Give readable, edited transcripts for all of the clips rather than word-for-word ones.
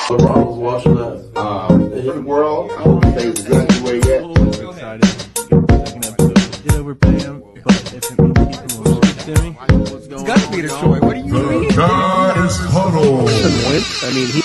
LeBron was watching that. The world, I don't say exactly where he at. So excited to get the second episode. Did overpay him, but if it means people will speak to me, It's got to be the Troy. What do you mean? Guys Huddle. doesn't win. I mean, he.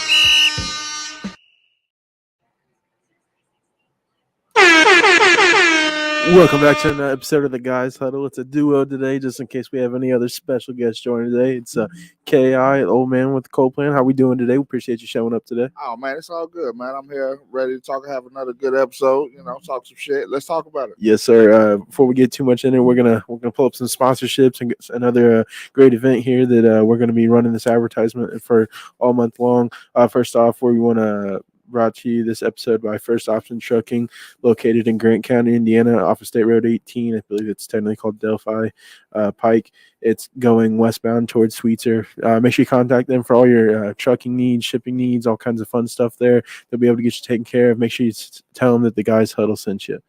Welcome back to another episode of the Guys Huddle. It's a duo today, just in case we have any other special guests joining today. It's K.I., old man with the cold plan. How we doing today? We appreciate you showing up today. Oh man, it's all good, man. I'm here ready to talk. Have another good episode. Talk some shit. Let's talk about it. Yes, sir. Before we get too much in it, we're gonna pull up some sponsorships and get another great event here that we're gonna be running this advertisement for all month long. First off, we want to brought to you this episode by First Option Trucking, located in Grant County, Indiana, off of State Road 18. I believe it's technically called Delphi Pike. It's going westbound towards Sweetser. Make sure you contact them for all your trucking needs, shipping needs, all kinds of fun stuff there. They'll be able to get you taken care of. Make sure you tell them that the Guys Huddle sent you.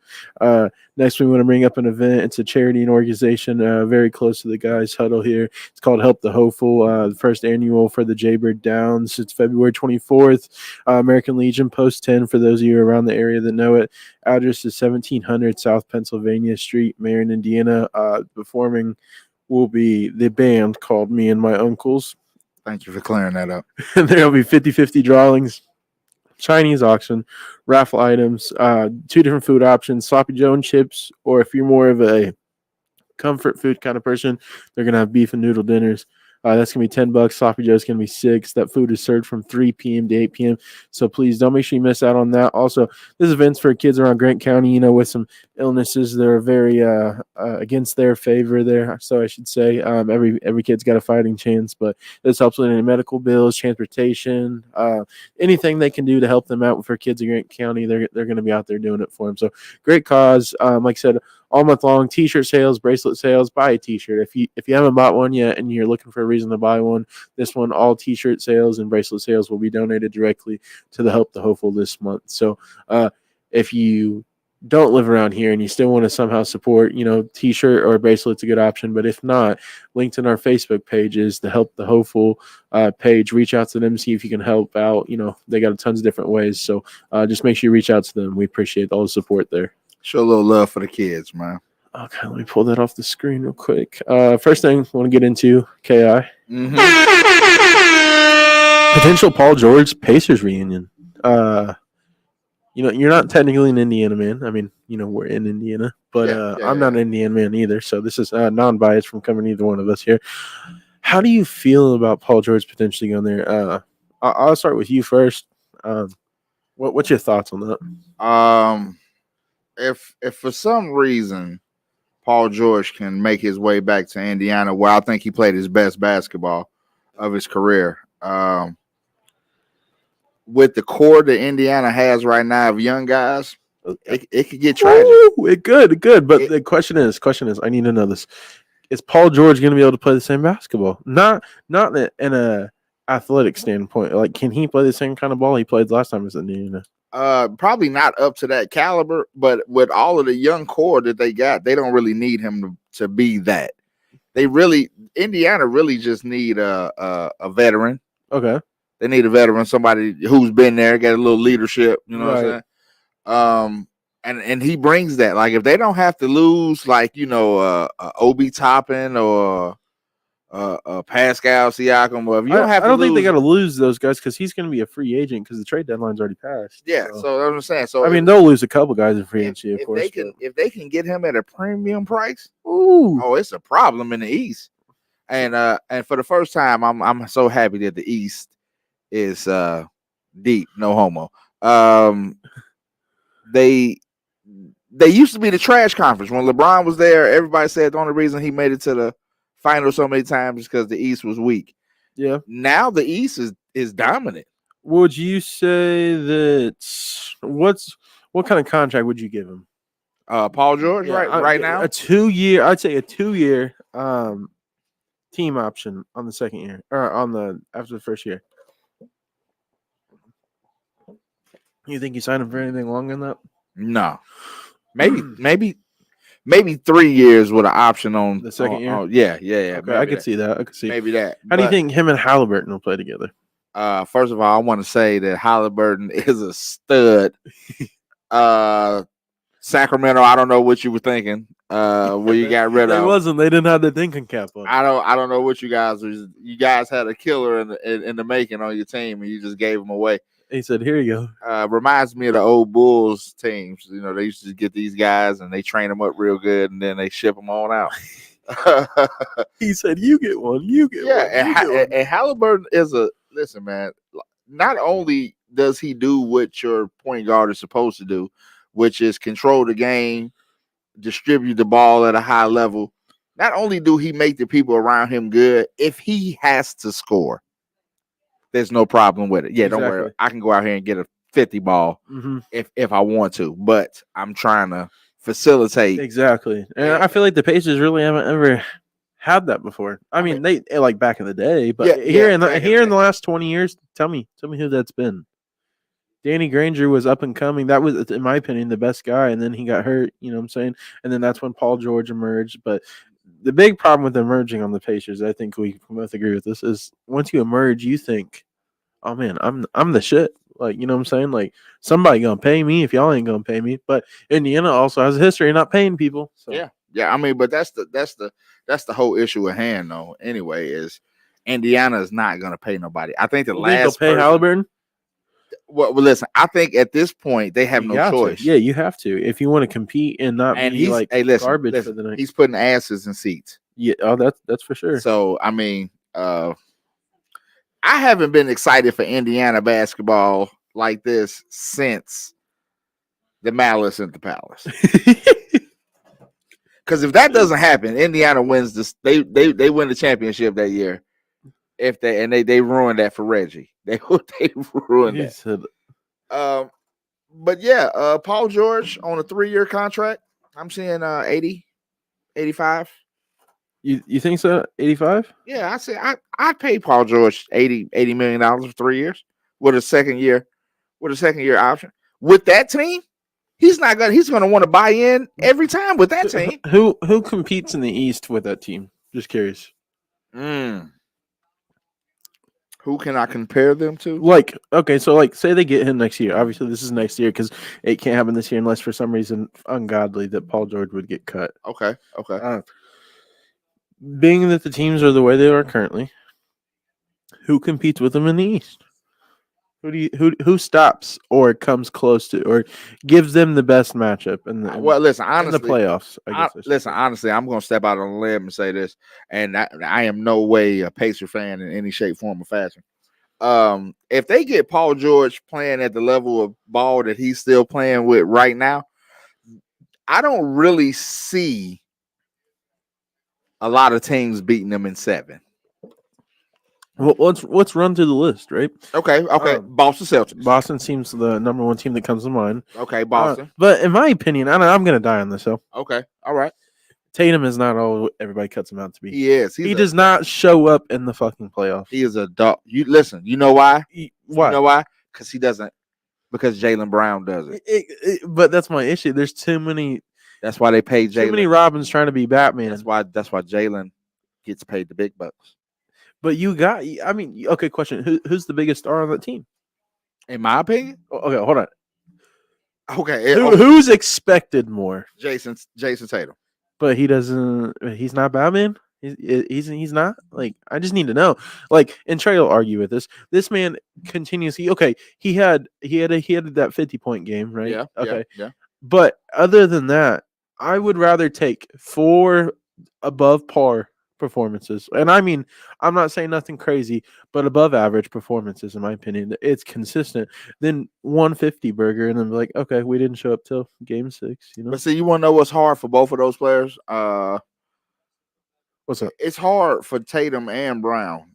Next, we want to bring up an event. It's a charity and organization very close to the Guys Huddle here. It's called Help the Hopeful, the first annual for the Jaybird Downs. It's February 24th. American Legion, Post 10, for those of you around the area that know it. Address is 1700 South Pennsylvania Street, Marion, Indiana. Performing will be the band called Me and My Uncles. Thank you for clearing that up. There'll be 50-50 drawings, Chinese auction, raffle items, two different food options, Sloppy Joe and chips, or if you're more of a comfort food kind of person, they're going to have beef and noodle dinners. That's going to be $10. Sloppy Joe's going to be $6. That food is served from 3 p.m. to 8 p.m. So please don't make sure you miss out on that. Also, this event's for kids around Grant County, with some illnesses that are very against their favor there. So I should say every kid's got a fighting chance, but this helps with any medical bills, transportation, anything they can do to help them out for kids in Grant County. They're going to be out there doing it for them. So great cause. Like I said, all month long, t-shirt sales, bracelet sales. Buy a t-shirt. If you haven't bought one yet and you're looking for a reason to buy one, this one, all t-shirt sales and bracelet sales will be donated directly to the Help the Hopeful this month. So if you don't live around here and you still want to somehow support, t-shirt or bracelet's a good option. But if not, linked in our Facebook page is the Help the Hopeful page. Reach out to them, see if you can help out. They got tons of different ways. So just make sure you reach out to them. We appreciate all the support there. Show a little love for the kids, man. Okay, let me pull that off the screen real quick. First thing I want to get into, K.I. Mm-hmm. Potential Paul George Pacers reunion. You're not technically an Indiana man. I mean, we're in Indiana, but I'm not an Indiana man either. So this is non-biased from coming either one of us here. How do you feel about Paul George potentially going there? I'll start with you first. What's your thoughts on that? If for some reason Paul George can make his way back to Indiana, where I think he played his best basketball of his career, with the core that Indiana has right now of young guys, it could get tragic. Ooh, it could. But the question is, I need to know this: is Paul George going to be able to play the same basketball? Not in a athletic standpoint. Like, can he play the same kind of ball he played last time as Indiana? Probably not up to that caliber, but with all of the young core that they got, they don't really need him to be that. Indiana really just need a veteran. Okay. They need a veteran, somebody who's been there, got a little leadership, what I'm saying? And he brings that. Like, if they don't have to lose, like, Obi Toppin or Pascal Siakam, or if you don't have to I don't think they got to lose those guys because he's going to be a free agent because the trade deadline's already passed. Yeah, so that's what I'm saying. So I mean, they'll lose a couple guys in free agency, of course. If they can get him at a premium price, it's a problem in the East. And for the first time, I'm so happy that the East is deep, no homo. They used to be the trash conference. When LeBron was there, everybody said the only reason he made it to the final so many times is because the East was weak. Yeah. Now the East is dominant. Would you say that what kind of contract would you give him? Paul George, right now? I'd say a 2-year team option on the second year or after the first year. You think you signed him for anything longer than that? No. Maybe 3 years with an option on the second year. Yeah. Okay, I could see that. Maybe that. How do you think him and Halliburton will play together? First of all, I want to say that Halliburton is a stud. Sacramento, I don't know what you were thinking. Where you got rid They of. wasn't. They didn't have the thinking cap on. I don't know what you guys was. You guys had a killer in the making on your team, and you just gave him away. He said, "Here you go." Reminds me of the old Bulls teams. You know, they used to get these guys and they train them up real good, and then they ship them on out. He said, "You get one. You get one." And Halliburton is listen, man. Not only does he do what your point guard is supposed to do, which is control the game, distribute the ball at a high level. Not only do he make the people around him good, if he has to score, there's no problem with it. Yeah, Exactly. Don't worry. I can go out here and get a 50 ball if I want to, but I'm trying to facilitate. Exactly. And I feel like the Pacers really haven't ever had that before. I mean, they like back in the day, but here in the last 20 years, tell me who that's been. Danny Granger was up and coming. That was, in my opinion, the best guy, and then he got hurt, you know what I'm saying? And then that's when Paul George emerged. But the big problem with emerging on the Pacers, I think we both agree with this, is once you emerge, you think, oh man, I'm the shit. Like, you know what I'm saying? Like, somebody gonna pay me if y'all ain't gonna pay me. But Indiana also has a history of not paying people. So. Yeah. I mean, but that's the whole issue at hand, though. Anyway, is Indiana is not gonna pay nobody. I think the last they'll pay Halliburton. Well, listen, I think at this point they have no choice. Yeah, you have to if you want to compete and not be like garbage for the night. He's putting asses in seats. Yeah, that's for sure. So I mean, I haven't been excited for Indiana basketball like this since the Malice at the Palace. Because if that doesn't happen, Indiana wins this. They win the championship that year. If they ruined that for Reggie. They ruined that. But yeah, Paul George on a 3-year contract. I'm seeing 80, 85. You think so? 85? Yeah, I say I'd pay Paul George $80 million for 3 years with a second year option. With that team, he's gonna want to buy in every time with that team. Who competes in the East with that team? Just curious. Who can I compare them to? Like, okay, so like, say they get him next year. Obviously, this is next year because it can't happen this year unless for some reason ungodly that Paul George would get cut. Okay. Being that the teams are the way they are currently, who competes with them in the East? Who stops or comes close to or gives them the best matchup? Listen, honestly, in the playoffs. Honestly, I'm going to step out on a limb and say this, and I am no way a Pacer fan in any shape, form, or fashion. If they get Paul George playing at the level of ball that he's still playing with right now, I don't really see a lot of teams beating them in 7. Well, let's run through the list, right? Okay. Boston Celtics. Boston seems the number one team that comes to mind. Okay, Boston. But in my opinion, I'm going to die on this hill. Okay, all right. Tatum is not all everybody cuts him out to be. He is. He does not show up in the fucking playoffs. He is a dog. You listen. You know why? Why? You know why? Because he doesn't. Because Jaylen Brown does it. But that's my issue. There's too many. That's why they pay Jaylen. Too many Robins trying to be Batman. That's why Jaylen gets paid the big bucks. But okay, question. Who's the biggest star on that team? In my opinion? Okay, hold on. Okay. Who's expected more? Jason Tatum. But he's not Batman? He's not? Like, I just need to know. Like, and Trey will argue with this. This man continuously, he had that 50-point game, right? Yeah. Okay. Yeah. But other than that, I would rather take 4 above par performances, and I mean, I'm not saying nothing crazy, but above average performances, in my opinion, it's consistent. Then 150 burger, and then be like, okay, we didn't show up till game 6. You know. But see, you want to know what's hard for both of those players? What's up? It's hard for Tatum and Brown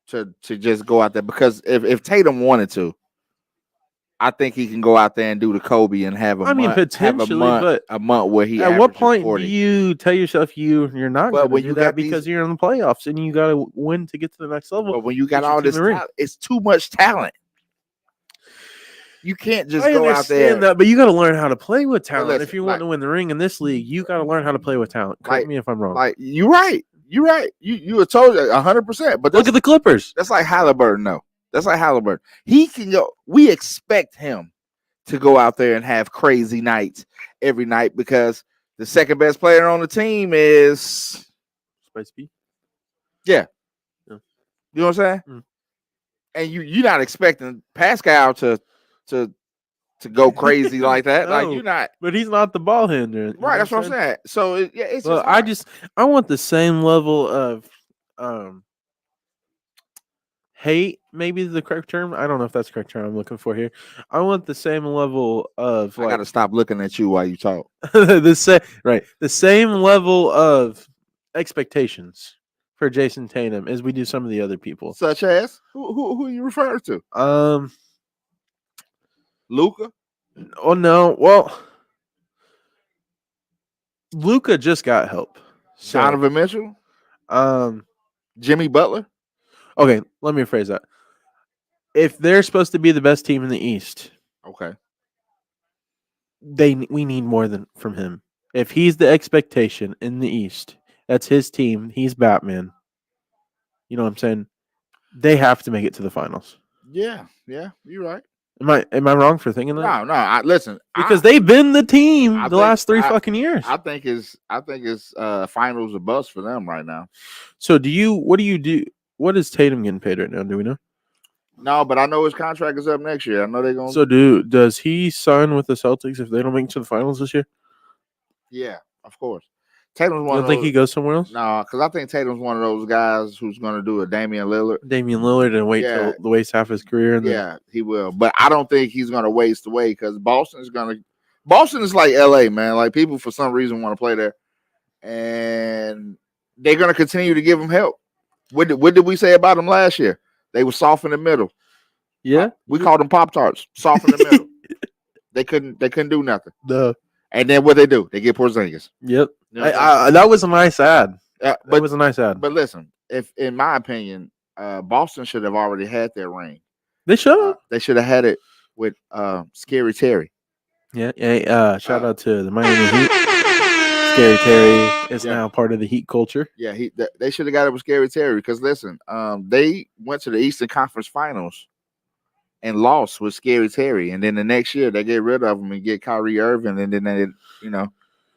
to just go out there because if Tatum wanted to, I think he can go out there and do the Kobe and have potentially, a month where he. At what point 40. do you tell yourself you're not going to do that because you're in the playoffs and you got to win to get to the next level? But when you got all this talent, it's too much talent. You can't just go out there. That, but you got to learn how to play with talent. Listen, if you want to win the ring in this league, you got to learn how to play with talent. Correct me if I'm wrong. Like you're right. You were told 100%. But look at the Clippers. That's like Halliburton, though. That's like Halliburton. He can go. We expect him to go out there and have crazy nights every night because the second best player on the team is Spice B. Yeah. Yeah. You know what I'm saying? Mm. And you're not expecting Pascal to go crazy like that. Like No, you're not. But he's not the ball handler. You Right, know that's what I'm saying. So it's Well, just I want the same level of hate, maybe the correct term. I don't know if that's the correct term I'm looking for here. I want the same level of I gotta stop looking at you while you talk. the same level of expectations for Jason Tatum as we do some of the other people. Such as who are you referring to? Luka? Oh no, well, Luka just got help. So, Donovan Mitchell? Jimmy Butler? Okay, let me rephrase that. If they're supposed to be the best team in the East, Okay. we need more than from him. If he's the expectation in the East, that's his team. He's Batman. You know what I'm saying? They have to make it to the finals. Yeah, you're right. Am I wrong for thinking that? No. Listen, because they've been the team the last three fucking years. I think it's finals a bust for them right now. So what do you do? What is Tatum getting paid right now? Do we know? No, but I know his contract is up next year. I know they're going. So does he sign with the Celtics if they don't make it to the finals this year? Yeah, of course. Tatum's one. You don't think he goes somewhere else? No, because I think Tatum's one of those guys who's going to do a Damian Lillard. And wait till waste half his career. And he will. But I don't think he's going to waste away because Boston is like LA, man. Like people for some reason want to play there, and they're going to continue to give him help. What did we say about them last year? They were soft in the middle. Yeah, we called them Pop-Tarts, soft in the middle. They couldn't do nothing. And then what they do? They get Porzingis. Yep. You know that was a nice ad. That was a nice ad. But listen, if in my opinion, Boston should have already had their ring. They should. They should have had it with Scary Terry. Yeah. Shout out to the Miami Heat. Scary Terry is now part of the Heat culture. Yeah, they should have got it with Scary Terry because listen, they went to the Eastern Conference Finals and lost with Scary Terry, and then the next year they get rid of him and get Kyrie Irving, and then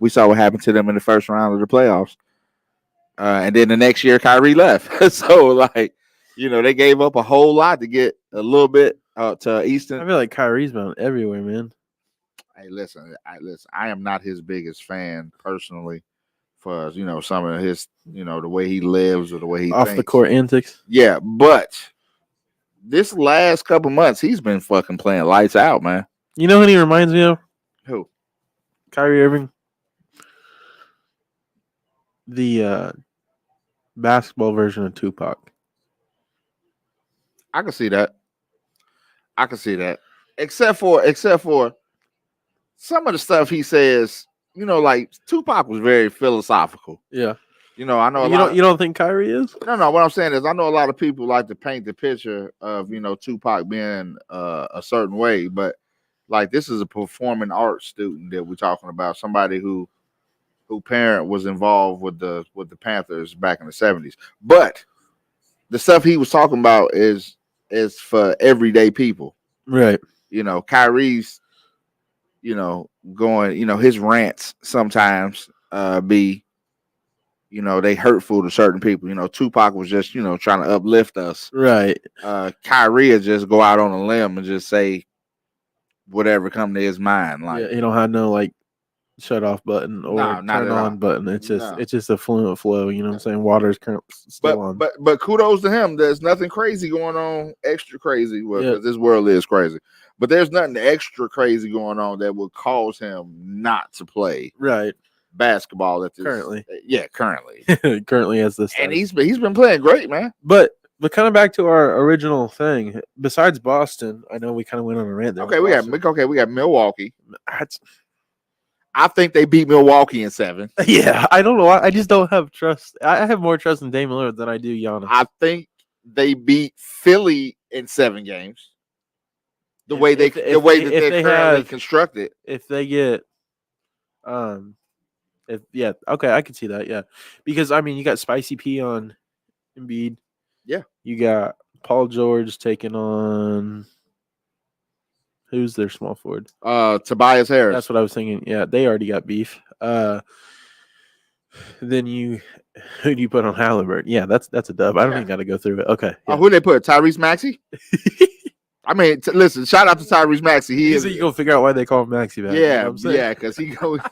we saw what happened to them in the first round of the playoffs. And then the next year Kyrie left, so they gave up a whole lot to get a little bit to Eastern. I feel like Kyrie's been everywhere, man. Hey, listen. I am not his biggest fan personally, for some of his the way he lives or the way he off thinks. The court antics. Yeah, but this last couple months he's been fucking playing lights out, man. You know who he reminds me of? Who? Kyrie Irving. The basketball version of Tupac. I can see that. Except for some of the stuff he says, like Tupac was very philosophical. Yeah. I know you don't think Kyrie is? No. What I'm saying is I know a lot of people like to paint the picture of, Tupac being a certain way, but like this is a performing arts student that we're talking about, somebody who parent was involved with the Panthers back in the 70s. But the stuff he was talking about is for everyday people. Right. Kyrie's, going, his rants sometimes be, they hurtful to certain people. Tupac was just, trying to uplift us. Right. Kyrie would just go out on a limb and just say whatever come to his mind. Like he don't have no shut off button or turn on button. It's just a fluent flow. You know what I'm saying? Water's still on. But kudos to him. There's nothing crazy going on, extra crazy. Because this world is crazy. But there's nothing extra crazy going on that would cause him not to play basketball at this currently. Yeah, currently. Currently as this. And he's been playing great, man. But kind of back to our original thing. Besides Boston, I know we kind of went on a rant there. Okay, we got Milwaukee. I think they beat Milwaukee in 7. Yeah, I don't know. I just don't have trust. I have more trust in Dame Lillard than I do Giannis. I think they beat Philly in 7 games. The way that they're currently constructed. If they get, okay, I can see that. Yeah, because you got Spicy P on Embiid. Yeah, you got Paul George taking on who's their small forward? Tobias Harris. That's what I was thinking. Yeah, they already got beef. Then who do you put on Halliburton? Yeah, that's a dub. I don't even got to go through it. Okay. Yeah. Who they put? Tyrese Maxey? I mean, listen, shout out to Tyrese Maxey. You gonna figure out why they call him Maxey back. Yeah, because he gonna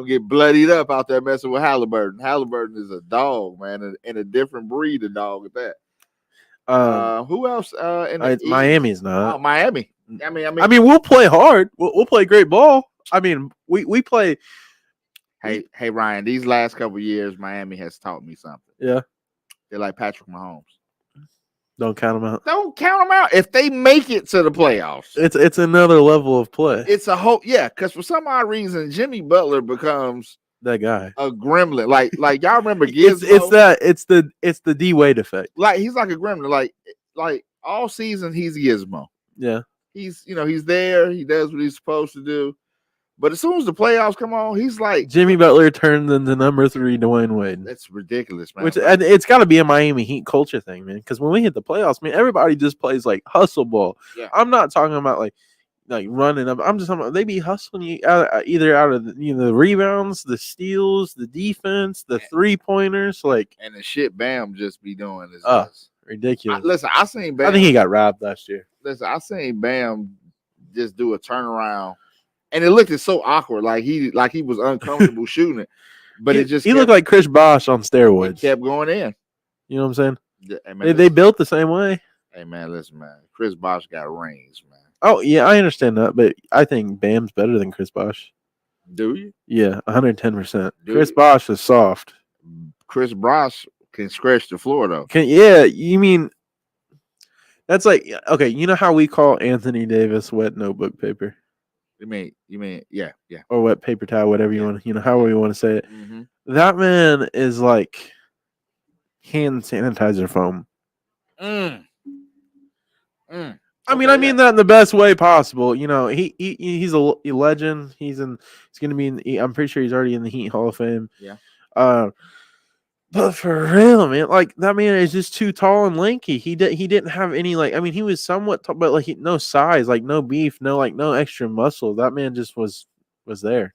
get bloodied up out there messing with Halliburton. Halliburton is a dog, man, and a different breed of dog at that. Who else? Miami's not. Oh, Miami. I mean, we'll play hard. We'll play great ball. I mean, we play. Hey, Ryan. These last couple of years, Miami has taught me something. Yeah, they're like Patrick Mahomes. Don't count them out. Don't count them out. If they make it to the playoffs, it's another level of play. It's a whole because for some odd reason, Jimmy Butler becomes that guy, a gremlin. Like y'all remember Gizmo? It's the D Wade effect. Like he's like a gremlin. Like all season he's Gizmo. Yeah, he's there. He does what he's supposed to do. But as soon as the playoffs come on, he's like Jimmy Butler turned into number 3 Dwayne Wade. That's ridiculous, man. And it's got to be a Miami Heat culture thing, man. Because when we hit the playoffs, man, everybody just plays like hustle ball. Yeah. I'm not talking about like running up. I'm just talking about they be hustling you either out of the rebounds, the steals, the defense, the 3-pointers, and the shit Bam just be doing is ridiculous. I seen Bam. I think he got robbed last year. Listen, I seen Bam just do a turnaround. And it looked so awkward, like he was uncomfortable shooting it. But he looked like Chris Bosh on steroids. He kept going in. You know what I'm saying? Yeah, hey, man, they built the same way. Hey man, listen, man. Chris Bosh got rings, man. Oh yeah, I understand that, but I think Bam's better than Chris Bosh. Do you? Yeah, 110%. Chris Bosh is soft. Chris Bosh can scratch the floor though. You mean that's like okay? You know how we call Anthony Davis wet notebook paper? You mean, yeah. Or wet paper towel, whatever you want, however you want to say it. Mm-hmm. That man is like hand sanitizer foam. I mean that in the best way possible. He's a legend. He's going to be I'm pretty sure he's already in the Heat Hall of Fame. Yeah. But for real, man, like that man is just too tall and lanky. He didn't have any he was somewhat tall, but no size, no beef, no extra muscle. That man just was there.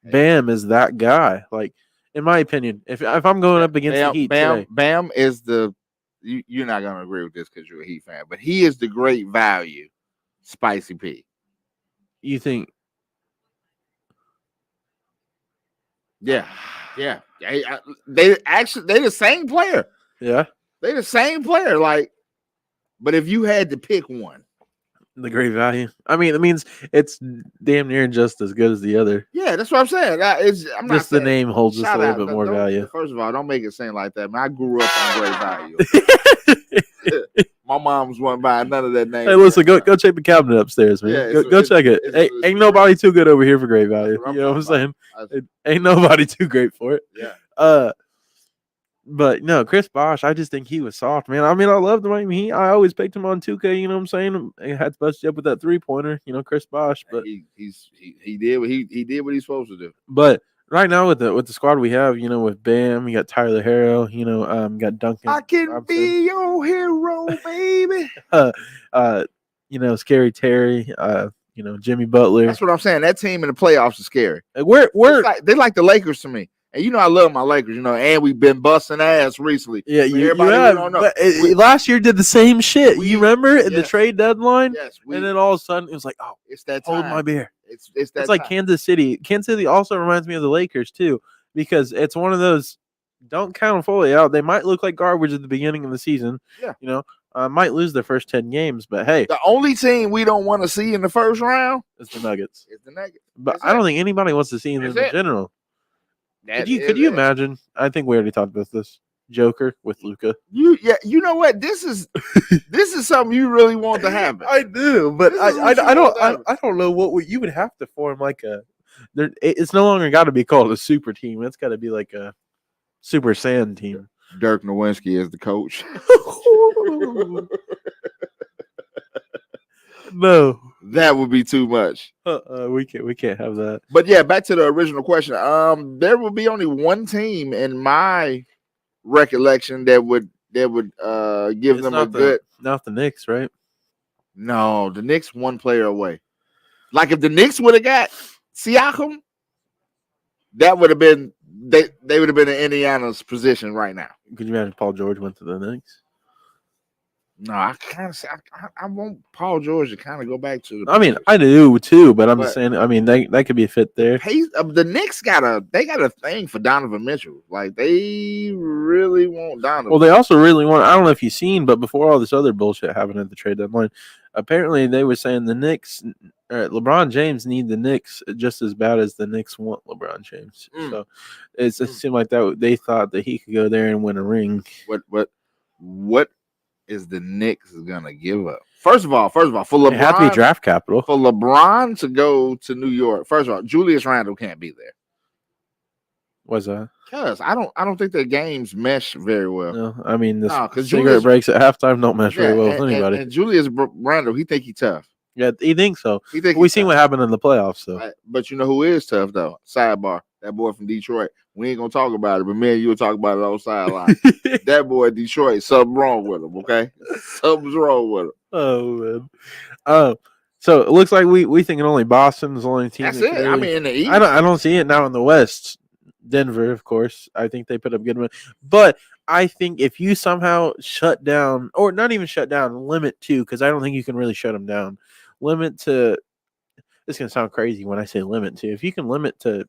Bam is that guy. In my opinion, if I'm going up against the Heat today, Bam is you're not gonna agree with this because you're a Heat fan, but he is the great value, Spicy P. You think? Yeah. They the same player. Yeah. They the same player. But if you had to pick one, the great value. I mean, it means it's damn near just as good as the other. Yeah, that's what I'm saying. I'm just the name holds just a little bit more value. First of all, don't make it seem like that. Man, I grew up on great value. My mom's wasn't buying none of that name. Hey, listen, go check the cabinet upstairs, man. Yeah, go check it. Ain't nobody too good over here for great value. You know what I'm saying? Ain't nobody too great for it. Yeah. But no, Chris Bosh, I just think he was soft, man. I mean, I love the Miami Heat. I always picked him on 2K. You know what I'm saying? He had to bust you up with that 3-pointer. Chris Bosh. But he did what he's supposed to do. But right now with the squad we have, with Bam, we got Tyler Harrow, got Duncan. I can Robinson. Be your hero, baby. Scary Terry, Jimmy Butler. That's what I'm saying. That team in the playoffs is scary. They like the Lakers to me. And I love my Lakers, and we've been busting ass recently. Yeah, you have. Last year did the same shit. You remember in the trade deadline? Yes. And then all of a sudden it was like, oh, it's that time. Hold my beer. It's like Kansas City. Kansas City also reminds me of the Lakers too, because it's one of those. Don't count them fully out. They might look like garbage at the beginning of the season. Yeah. Might lose their first 10 games, but hey, the only team we don't want to see in the first round is the Nuggets. But I don't think anybody wants to see them in general. Could you imagine? I think we already talked about this. Joker with Luka. You know what? This is something you really want to happen. I do, but I don't know what you would have to form it's no longer got to be called a super team. It's got to be like a Super Saiyan team. Dirk Nowitzki is the coach. No, that would be too much. We can't have that. But yeah, back to the original question. There will be only one team in my recollection that would that would give It's them a not good. not the Knicks, right? No, the Knicks one player away. Like if the Knicks would have got Siakam, that would have been they would have been in Indiana's position right now. Could you imagine Paul George went to the Knicks? No, I kind of I want Paul George to kind of go back to the. I mean, Pacers. I do too, but I'm But- just saying. I mean, that could be a fit there. The Knicks got a thing for Donovan Mitchell. Like they really want Donovan. Well, they also really want. I don't know if you've seen, but before all this other bullshit happened at the trade deadline, apparently they were saying the Knicks, LeBron James need the Knicks just as bad as the Knicks want LeBron James. So it seemed like that they thought that he could go there and win a ring. What is the Knicks gonna give up? First of all, for LeBron, It had to be draft capital. For LeBron to go to New York, first of all, Julius Randle can't be there. Was that? Because I don't think their games mesh very well. No, I mean the because cigarette breaks at halftime don't mesh very well with anybody. And Julius Randle, he think he tough. Yeah, he thinks so. He think We seen what happened in the playoffs, though. Right. But you know who is tough though? Sidebar, that boy from Detroit. We ain't gonna talk about it, but me and you will talk about it on sideline. That boy Detroit, something wrong with him. Okay, something's wrong with him. Oh man. So it looks like we thinking only Boston's the only team. That's that it. could I really- mean, in the East, I don't see it now in the West. Denver, of course. I think they put up good money. But I think if you somehow shut down, or not even shut down, limit to, because I don't think you can really shut them down. Limit to, this is going to sound crazy when I say limit to. If you can limit to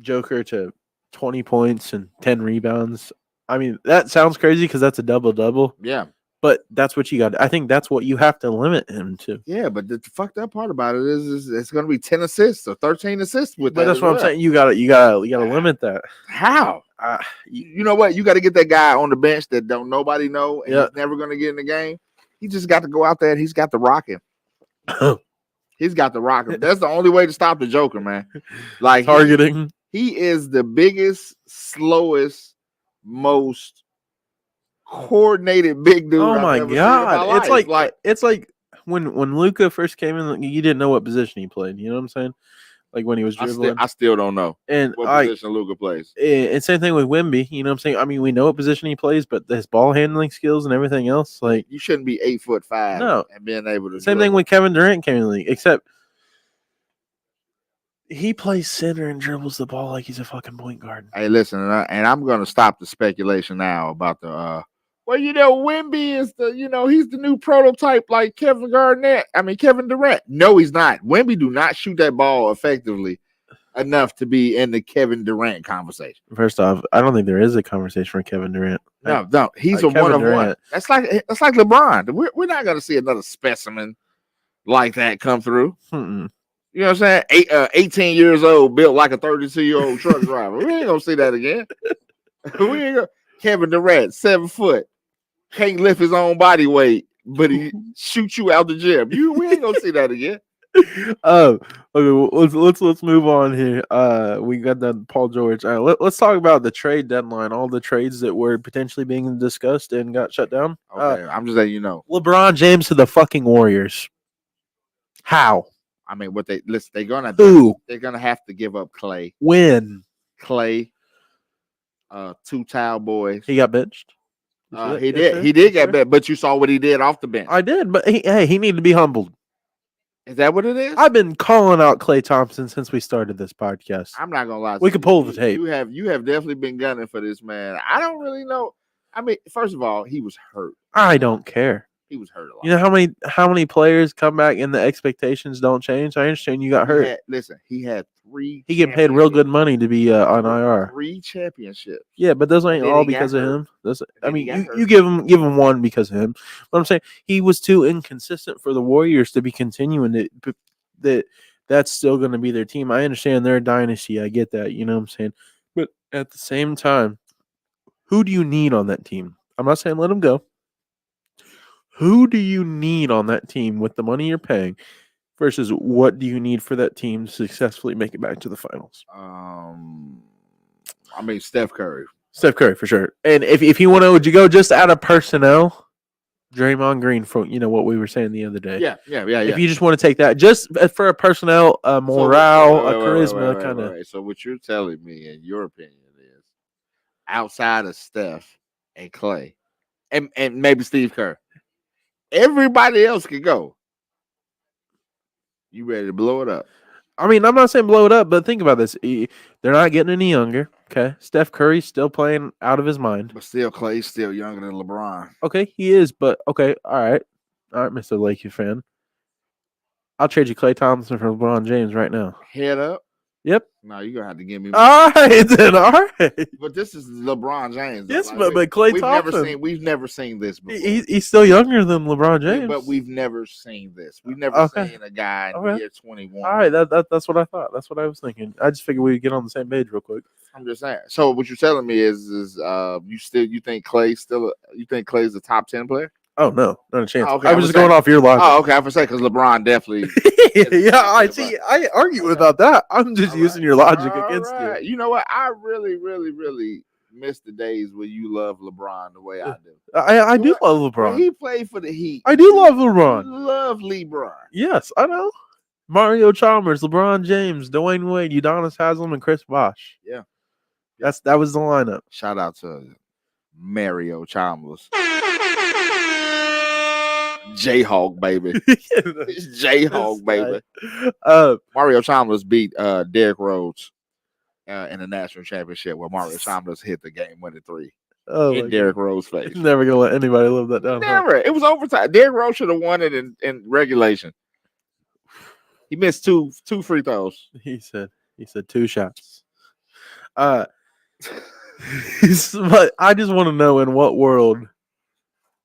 Joker to 20 points and 10 rebounds, I mean, that sounds crazy because that's a double-double. yeah. But that's what you got. I think that's what you have to limit him to. Yeah, but the fucked up part about it is it's going to be 10 assists or 13 assists with But that. that's as what I'm well. saying. You gotta limit that. How? You know what? You got to get that guy on the bench that don't nobody know and he's never going to get in the game. He just got to go out there and he's got to rock him. He's got to rock him. That's the only way to stop the Joker, man. Like Targeting. He is the biggest, slowest, most coordinated big dude. Oh I've my ever seen in god! my It's life. it's like when Luka first came in, you didn't know what position he played. You know what I'm saying? Like when he was dribbling. I still don't know And what position Luka plays. And same thing with Wemby. You know what I'm saying? I mean, we know what position he plays, but his ball handling skills and everything else, like You shouldn't be 8'5" No. and being able to. Same thing when Kevin Durant came in the league, except he plays center and dribbles the ball like he's a fucking point guard. Hey, listen, and I'm going to stop the speculation now about the. Well, Wemby is he's the new prototype like Kevin Durant. No, he's not. Wemby do not shoot that ball effectively enough to be in the Kevin Durant conversation. First off, I don't think there is a conversation for Kevin Durant. No, he's like a one of Kevin one. Durant. That's like LeBron. We're not going to see another specimen like that come through. Mm-mm. You know what I'm saying? 18 years old, built like a 32-year-old truck driver. We ain't gonna see that again. We ain't gonna. Kevin Durant, 7 foot, can't lift his own body weight, but he shoots you out the gym. We ain't gonna see that again. Okay, well, let's move on here. We got that Paul George. All right, let's talk about the trade deadline. All the trades that were potentially being discussed and got shut down. Okay, I'm just letting you know. LeBron James to the fucking Warriors. How? I mean, they're gonna Who? They're gonna have to give up Clay, When? 2 towel boys. He got benched. He did get benched, but you saw what he did off the bench. I did, but he needed to be humbled. Is that what it is? I've been calling out Klay Thompson since we started this podcast. I'm not gonna lie. We could pull the tape. You have definitely been gunning for this man. I don't really know. I mean, first of all, he was hurt. I don't care. He was hurt a lot. You know how many players come back and the expectations don't change? I understand you got hurt. He had 3. He getting paid real good money to be on IR. 3 championships. Yeah, but those ain't Then all he got because of hurt. him. I Then he mean, got hurt. you give him one because of him. But I'm saying he was too inconsistent for the Warriors to be continuing it. That's still going to be their team. I understand they're a dynasty. I get that. You know what I'm saying? But at the same time, who do you need on that team? I'm not saying let him go. Who do you need on that team with the money you're paying versus what do you need for that team to successfully make it back to the finals? I mean, Steph Curry. Steph Curry for sure. And if you want to, would you go just out of personnel? Draymond Green from what we were saying the other day. Yeah. If you just want to take that just for a personnel, morale, a charisma kind of. So what you're telling me, in your opinion, is outside of Steph and Clay, and maybe Steve Kerr. Everybody else could go. You ready to blow it up? I mean, I'm not saying blow it up, but think about this. They're not getting any younger. Okay. Steph Curry's still playing out of his mind. But still, Clay's still younger than LeBron. Okay, he is, but okay, all right. All right, Mr. Lakers fan. I'll trade you Klay Thompson for LeBron James right now. Head up. Yep. No, you're gonna have to give me. All right, then. All right. But this is LeBron James. Though. Yes, like, but Klay Thompson. We've never seen this before. He's still younger than LeBron James. But we've never seen this. We've never seen a guy in year 21. All right, that's what I thought. That's what I was thinking. I just figured we'd get on the same page real quick. I'm just saying. So what you're telling me is you think Clay's a top 10 player? Oh no, not a chance. Oh, okay, I was just going off your logic. Oh, okay. I was saying because LeBron definitely. Yeah, I see. I argue about that. I'm just using your logic against you. You know what? I really, really, really miss the days where you love LeBron the way I do. I do love LeBron. When he played for the Heat. I do love LeBron. Love LeBron. Yes, I know. Mario Chalmers, LeBron James, Dwayne Wade, Udonis Haslem, and Chris Bosh. Yeah. That was the lineup. Shout out to Mario Chalmers. Jayhawk, baby. Jayhawk, baby. Mario Chalmers beat Derrick Rose in the national championship where Mario Chalmers hit the game-winning three in Derrick Rose's face. Never gonna let anybody live that down. Never. It was overtime. Derrick Rose should have won it in regulation. He missed two free throws. He said 2 shots. But I just want to know in what world.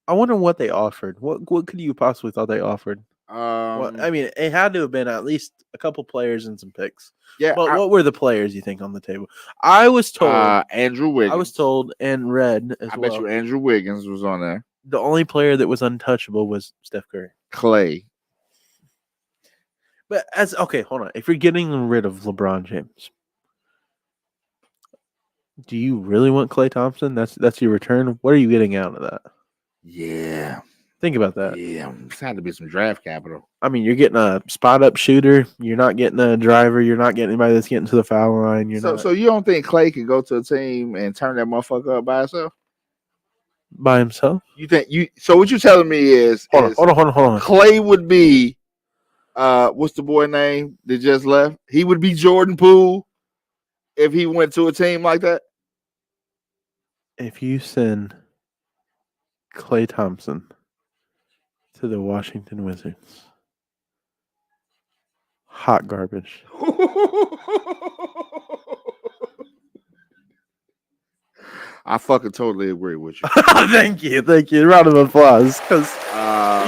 I wonder what they offered. What could you possibly thought they offered? I mean, it had to have been at least a couple players and some picks. Yeah. But what were the players you think on the table? I was told Andrew Wiggins. I was told and read as I well. bet you Andrew Wiggins was on there. The only player that was untouchable was Steph Curry. Clay. But hold on. If you're getting rid of LeBron James, do you really want Klay Thompson? That's your return. What are you getting out of that? Yeah. Think about that. Yeah. It's had to be some draft capital. I mean, you're getting a spot up shooter. You're not getting a driver. You're not getting anybody that's getting to the foul line. So you don't think Clay could go to a team and turn that motherfucker up by himself? By himself? So what you telling me is hold on. Clay would be what's the boy name that just left? He would be Jordan Poole if he went to a team like that. If you send Klay Thompson to the Washington Wizards, hot garbage. I fucking totally agree with you. Thank you. Round of applause, because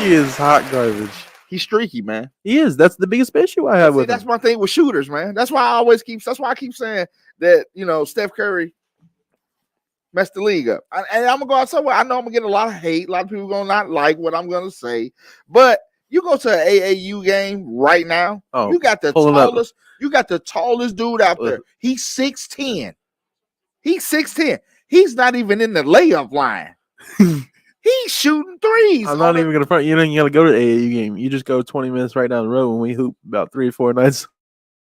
he is hot garbage. He's streaky, man. He is. That's the biggest issue I have with him. That's my thing with shooters, man. That's why I keep saying that, Steph Curry messed the league up. And I'm gonna go out somewhere. I know I'm gonna get a lot of hate. A lot of people gonna not like what I'm gonna say. But you go to an AAU game right now, you got the tallest dude out there. He's 6'10". He's 6'10". He's not even in the layup line. He's shooting threes. I'm not even gonna front. You don't gotta go to the AAU game. You just go 20 minutes right down the road when we hoop about 3 or 4 nights.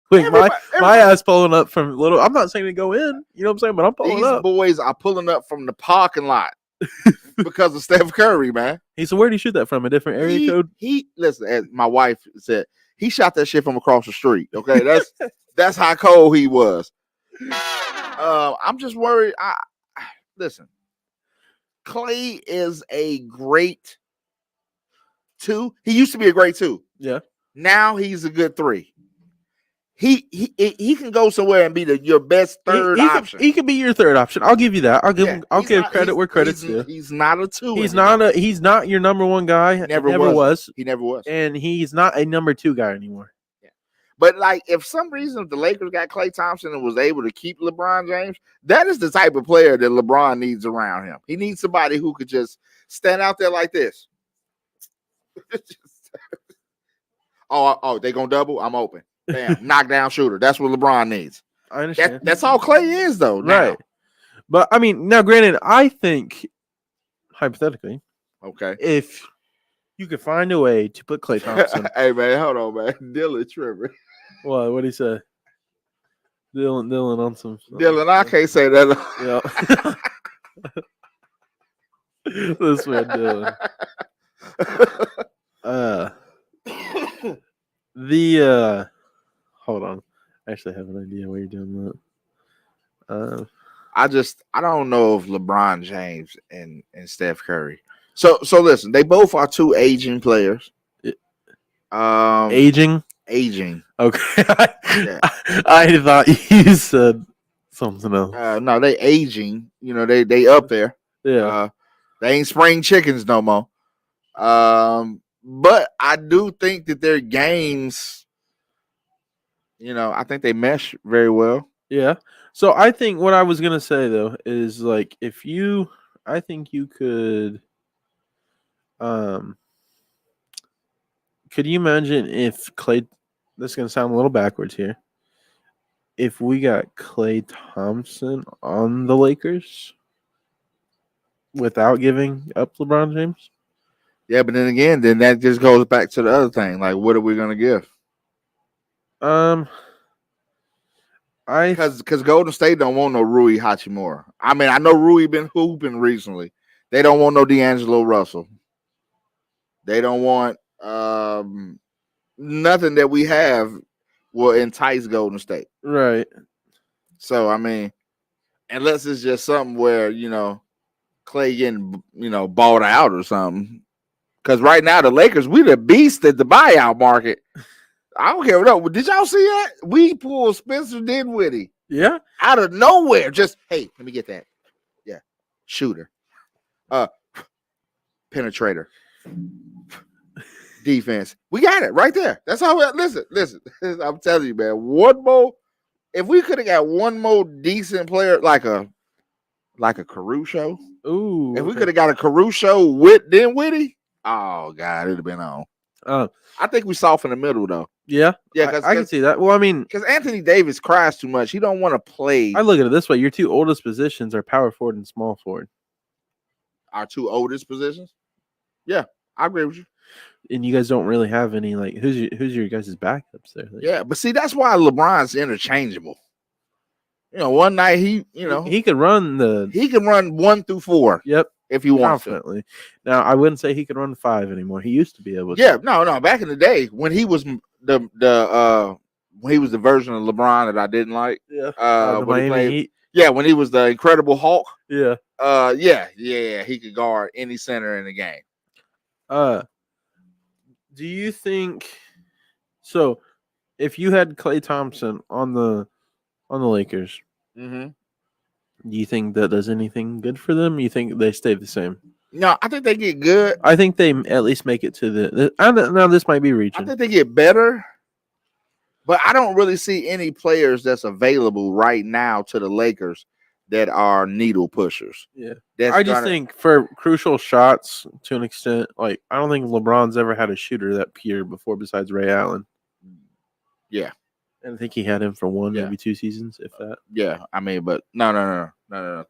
Like my ass pulling up from little. I'm not saying to go in. You know what I'm saying? But I'm pulling up. These boys are pulling up from the parking lot because of Steph Curry, man. So where did he shoot that from? A different area code? Listen. As my wife said, he shot that shit from across the street. Okay, that's how cold he was. I'm just worried. Listen, Clay is a great 2. He used to be a great 2. Yeah. Now he's a good 3. He can go somewhere and be your best third option. He could be your third option. I'll give you that. I'll give credit where credit's due. He's not a 2. He's not your number 1 guy. Never was. He never was. And he's not a number 2 guy anymore. Yeah. But if some reason the Lakers got Klay Thompson and was able to keep LeBron James, that is the type of player that LeBron needs around him. He needs somebody who could just stand out there like this. They gonna double? I'm open. Bam, knockdown shooter. That's what LeBron needs. I understand. That's all Clay is, though. Now. Right. But I mean, now granted, I think hypothetically, okay, if you could find a way to put Klay Thompson. Hey man, hold on, man. Dylan tripping. What'd he say? Dylan on some. Dylan, I can't say that. Yeah. This man Dylan. Hold on. I actually have an idea where you're doing that. I don't know if LeBron James and Steph Curry. So listen, they both are two aging players. Aging. Okay. Yeah. I thought you said something else. No, they aging. You know, they up there. Yeah. They ain't spring chickens no more. But I do think that their games, you know, I think they mesh very well. Yeah. So I think what I was gonna say though is like I think you could you imagine if Klay, this is gonna sound a little backwards here, if we got Klay Thompson on the Lakers without giving up LeBron James? Yeah, but then again, that just goes back to the other thing. Like, what are we gonna give? Because Golden State don't want no Rui Hachimura. I mean, I know Rui been hooping recently. They don't want no D'Angelo Russell. They don't want nothing that we have will entice Golden State. Right. So I mean, unless it's just something where, you know, Klay getting, you know, bought out or something. Because right now the Lakers, we the beast at the buyout market. I don't care. No, did y'all see that? We pulled Spencer Dinwiddie. Yeah. Out of nowhere. Just, hey, let me get that. Yeah. Shooter. Penetrator. Defense. We got it right there. That's how listen. I'm telling you, man. One more. If we could have got one more decent player, like a Caruso. Ooh. If we could have got a Caruso with Dinwiddie, oh God, it'd have been on. I think we soft in the middle though. Yeah, yeah, I can see that. Well, I mean, because Anthony Davis cries too much. He don't want to play. I look at it this way: your two oldest positions are power forward and small forward. Our two oldest positions. Yeah, I agree with you. And you guys don't really have any like who's your guys' backups there? Like, yeah, but see, that's why LeBron's interchangeable. You know, one night he could run 1 through 4. Yep. If you want confidently. Now, I wouldn't say he could run 5 anymore. He used to be able to. Yeah, no. Back in the day when he was when he was the version of LeBron that I didn't like. Yeah. When he played, yeah, when he was the Incredible Hulk. Yeah. Yeah. He could guard any center in the game. Do you think so? If you had Klay Thompson on the Lakers, mm-hmm. Do you think that does anything good for them? You think they stay the same? No, I think they get good. I think they at least make it to the. Now this might be reaching. I think they get better, but I don't really see any players that's available right now to the Lakers that are needle pushers. Yeah, I just think for crucial shots to an extent, like I don't think LeBron's ever had a shooter that pure before besides Ray Allen. Yeah. And I think he had him for maybe 2 seasons, if that. Yeah, I mean, but no,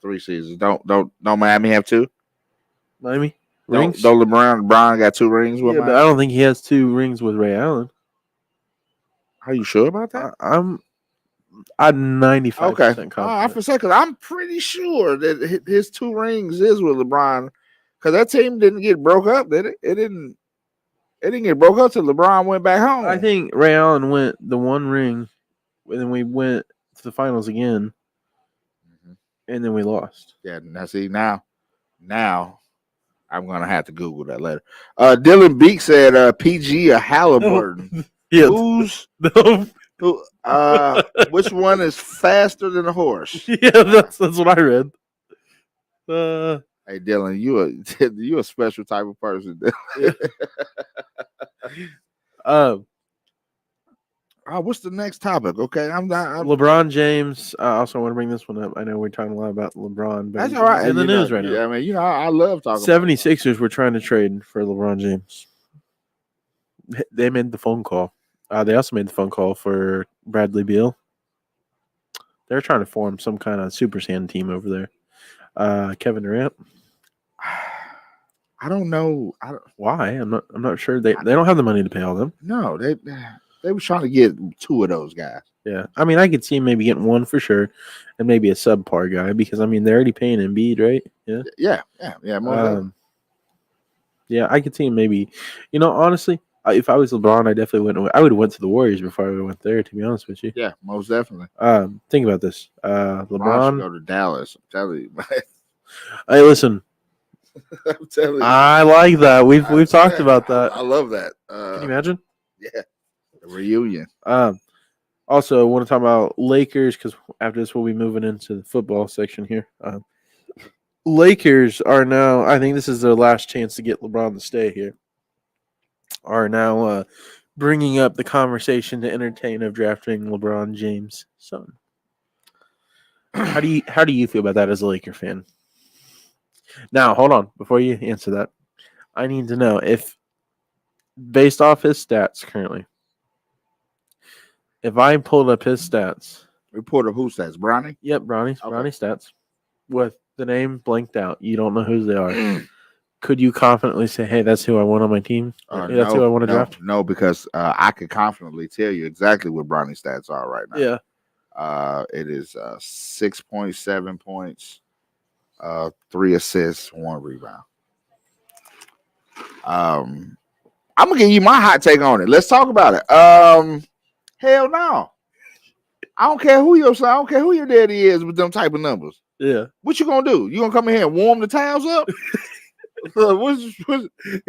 3 seasons. Don't Miami have 2? Miami rings? Don't LeBron got 2 rings with Miami? But I don't think he has 2 rings with Ray Allen. Are you sure about that? I'm 95% confident. I for a second, I'm pretty sure that his 2 rings is with LeBron, because that team didn't get broke up, did it? It didn't get broke up till LeBron went back home. I think Ray Allen went the 1 ring, and then we went to the finals again, and then we lost. Yeah, now see, now I'm going to have to Google that later. Dylan Beek said PG or Halliburton. Yeah. Which one is faster than a horse? Yeah, that's what I read. Hey Dylan, you a special type of person. What's the next topic? Okay, I'm LeBron James. I also want to bring this one up. I know we're talking a lot about LeBron, but that's all right. in the news right now. Yeah, I mean, I love talking. 76ers were trying to trade for LeBron James. They made the phone call. They also made the phone call for Bradley Beal. They're trying to form some kind of Super Saiyan team over there. Kevin Durant. I don't know. Why? I'm not sure. They don't have the money to pay all them. No, they They were trying to get 2 of those guys. Yeah, I mean, I could see him maybe getting 1 for sure, and maybe a subpar guy because I mean they're already paying Embiid, right? Yeah, Yeah. Most definitely. yeah, I could see him maybe. Honestly, if I was LeBron, I definitely wouldn't. I would have went to the Warriors before I went there. To be honest with you. Yeah, most definitely. Think about this. LeBron should LeBron. go to Dallas. I'm telling you, man. Hey, listen. I'm telling you. I like that. We've talked about that. I love that. Can you imagine? Yeah, the reunion. Also, I want to talk about Lakers because after this, we'll be moving into the football section here. Lakers are now, I think this is their last chance to get LeBron to stay here, are now bringing up the conversation to entertain of drafting LeBron James' son. How do you feel about that as a Laker fan? Now, hold on. Before you answer that, I need to know if, based off his stats currently, if I pulled up his stats. Report of who stats? Bronny? Yep, Bronny stats. With the name blanked out. You don't know who they are. Could you confidently say, hey, that's who I want on my team? That's who I want to draft? No, because I could confidently tell you exactly what Bronny's stats are right now. Yeah. It is 6.7 points, 3 assists, 1 rebound. I'm gonna give you my hot take on it. Let's talk about it. Hell no. I don't care who your son, I don't care who your daddy is with them type of numbers. Yeah. What you gonna do? You gonna come in here and warm the towels up? We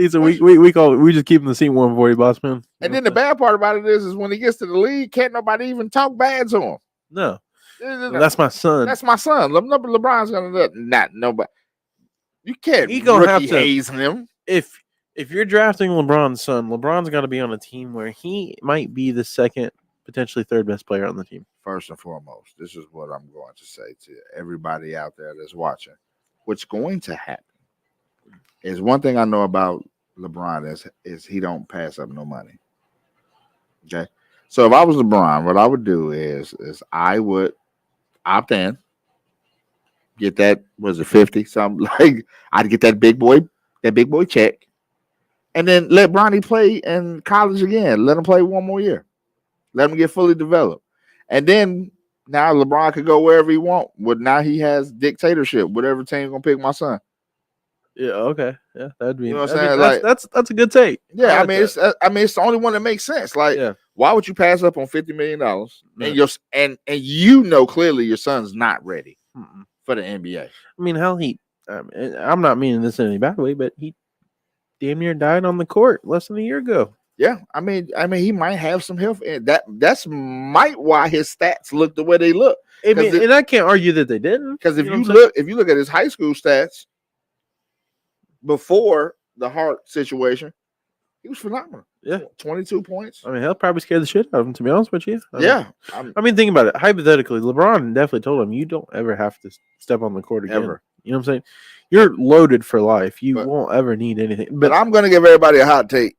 just keep the seat warm for you, boss man. And then the bad part about it is when he gets to the league, can't nobody even talk bad to him. No. That's my son. That's my son. LeBron's gonna not nobody. You can't He gonna have to haze him. If you're drafting LeBron's son, LeBron's got to be on a team where he might be the second, potentially third best player on the team. First and foremost, this is what I'm going to say to everybody out there that's watching. What's going to happen is one thing I know about LeBron is he don't pass up no money. Okay, so if I was LeBron, what I would do is I would opt in, get that, was it 50 something, like I'd get that big boy check, and then let Bronny play in college again. Let him play one more year. Let him get fully developed. And then now LeBron could go wherever he want. But now he has dictatorship. Whatever team gonna pick my son. Yeah, okay. Yeah, that'd be, you know what I'm saying? That's a good take. Yeah, it's the only one that makes sense. Like, why would you pass up on $50 million and you know clearly your son's not ready for the NBA? I mean, hell, I'm not meaning this in any bad way, but he damn near died on the court less than a year ago. Yeah, I mean, he might have some health, and that's might why his stats look the way they look. And I can't argue that they didn't. Because if you look at his high school stats before the heart situation, he was phenomenal. Yeah, 22 points. I mean, he'll probably scare the shit out of him. To be honest with you. I mean, think about it. Hypothetically, LeBron definitely told him, "You don't ever have to step on the court again." Ever. You know what I'm saying? You're loaded for life. You won't ever need anything. But I'm going to give everybody a hot take.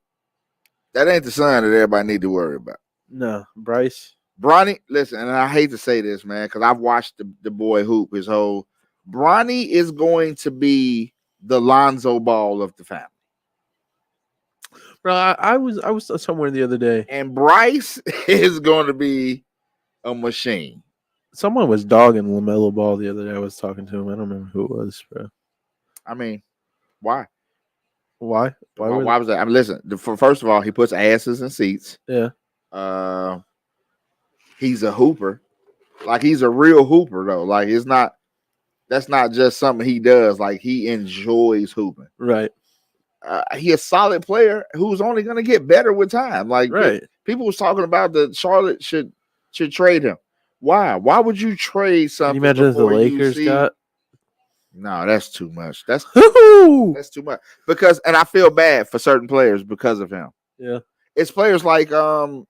That ain't the son that everybody need to worry about. No, Bryce. Bronny, listen, and I hate to say this, man, because I've watched the boy hoop his whole. Bronny is going to be the Lonzo Ball of the family. Bro, I was somewhere the other day. And Bryce is going to be a machine. Someone was dogging LaMelo Ball the other day. I was talking to him. I don't remember who it was, bro. I mean, why? Why? Why was that? I mean, listen. First of all, he puts asses in seats. Yeah. He's a hooper. Like, he's a real hooper, though. Like, that's not just something he does. Like, he enjoys hooping. Right. He's a solid player who's only going to get better with time. Like, people was talking about that Charlotte should trade him. Why? Why would you trade something? Can you imagine if the Lakers got? No, that's too much. That's too much. Because, and I feel bad for certain players because of him. Yeah. It's players like Trae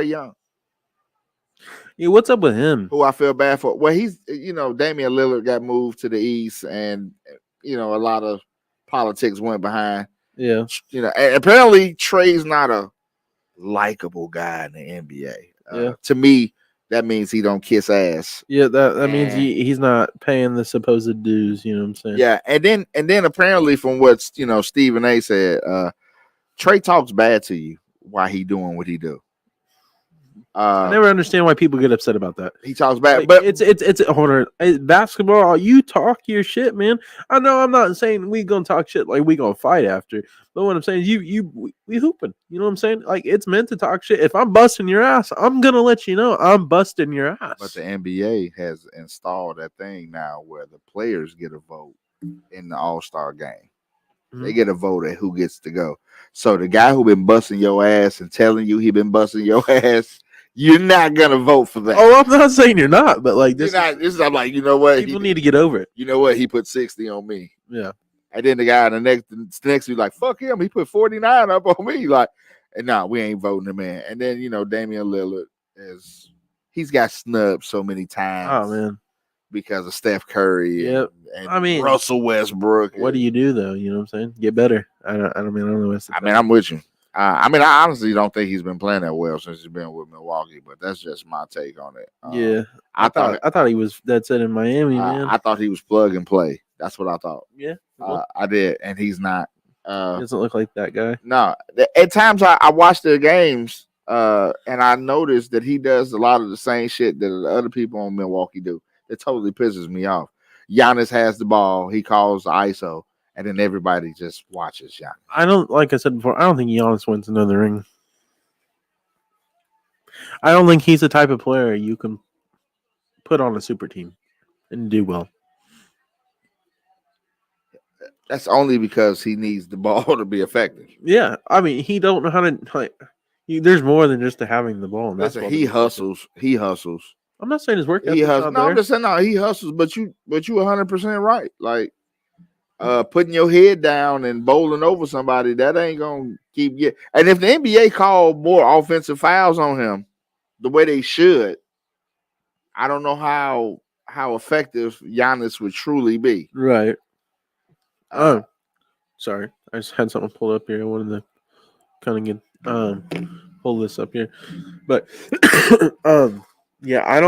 Young. Yeah, what's up with him? Who I feel bad for. Well, he's, Damian Lillard got moved to the East, and, a lot of politics went behind. Yeah. And apparently Trae's not a likable guy in the NBA. To me, that means he don't kiss ass. Yeah, that means he's not paying the supposed dues. You know what I'm saying? Yeah, and then apparently from what Stephen A said, Trae talks bad to you while he doing what he do. I never understand why people get upset about that. He talks back, Like, but it's hold on. Basketball, you talk your shit, man. I know I'm not saying we gonna talk shit like we gonna fight after, but what I'm saying is we hooping. You know what I'm saying? Like it's meant to talk shit. If I'm busting your ass, I'm gonna let you know I'm busting your ass. But the NBA has installed that thing now where the players get a vote in the All-Star game. They get a vote at who gets to go. So the guy who been busting your ass and telling you he been busting your ass, you're not gonna vote for that. Oh, I'm not saying you're not, but like this I'm like, you know what? People need to get over it. You know what? He put 60 on me. Yeah. And then the guy in the next week, like, fuck him. He put 49 up on me. Like, and nah, we ain't voting him in. And then, Damian Lillard he's got snubbed so many times. Oh man. Because of Steph Curry and Russell Westbrook. What do you do though? You know what I'm saying? Get better. I don't know. I'm with you. I honestly don't think he's been playing that well since he's been with Milwaukee, but that's just my take on it. Yeah, I thought he was dead set in Miami, man. I thought he was plug and play. That's what I thought. Yeah, I did, and he's not. He doesn't look like that guy. No, at times I watch their games, and I noticed that he does a lot of the same shit that the other people on Milwaukee do. It totally pisses me off. Giannis has the ball. He calls the ISO, and then everybody just watches Giannis. Like I said before, I don't think Giannis wins another ring. I don't think he's the type of player you can put on a super team and do well. That's only because he needs the ball to be effective. Yeah, I mean, he don't know how to there's more than just having the ball. Listen, he hustles. He hustles. I'm not saying his work ethic. I'm just saying he hustles. But you 100% right. Like putting your head down and bowling over somebody, that ain't gonna keep getting. And if the NBA called more offensive fouls on him, the way they should, I don't know how effective Giannis would truly be. Right. Sorry, I just had something pulled up here. I wanted to kind of get pull this up here, but yeah, I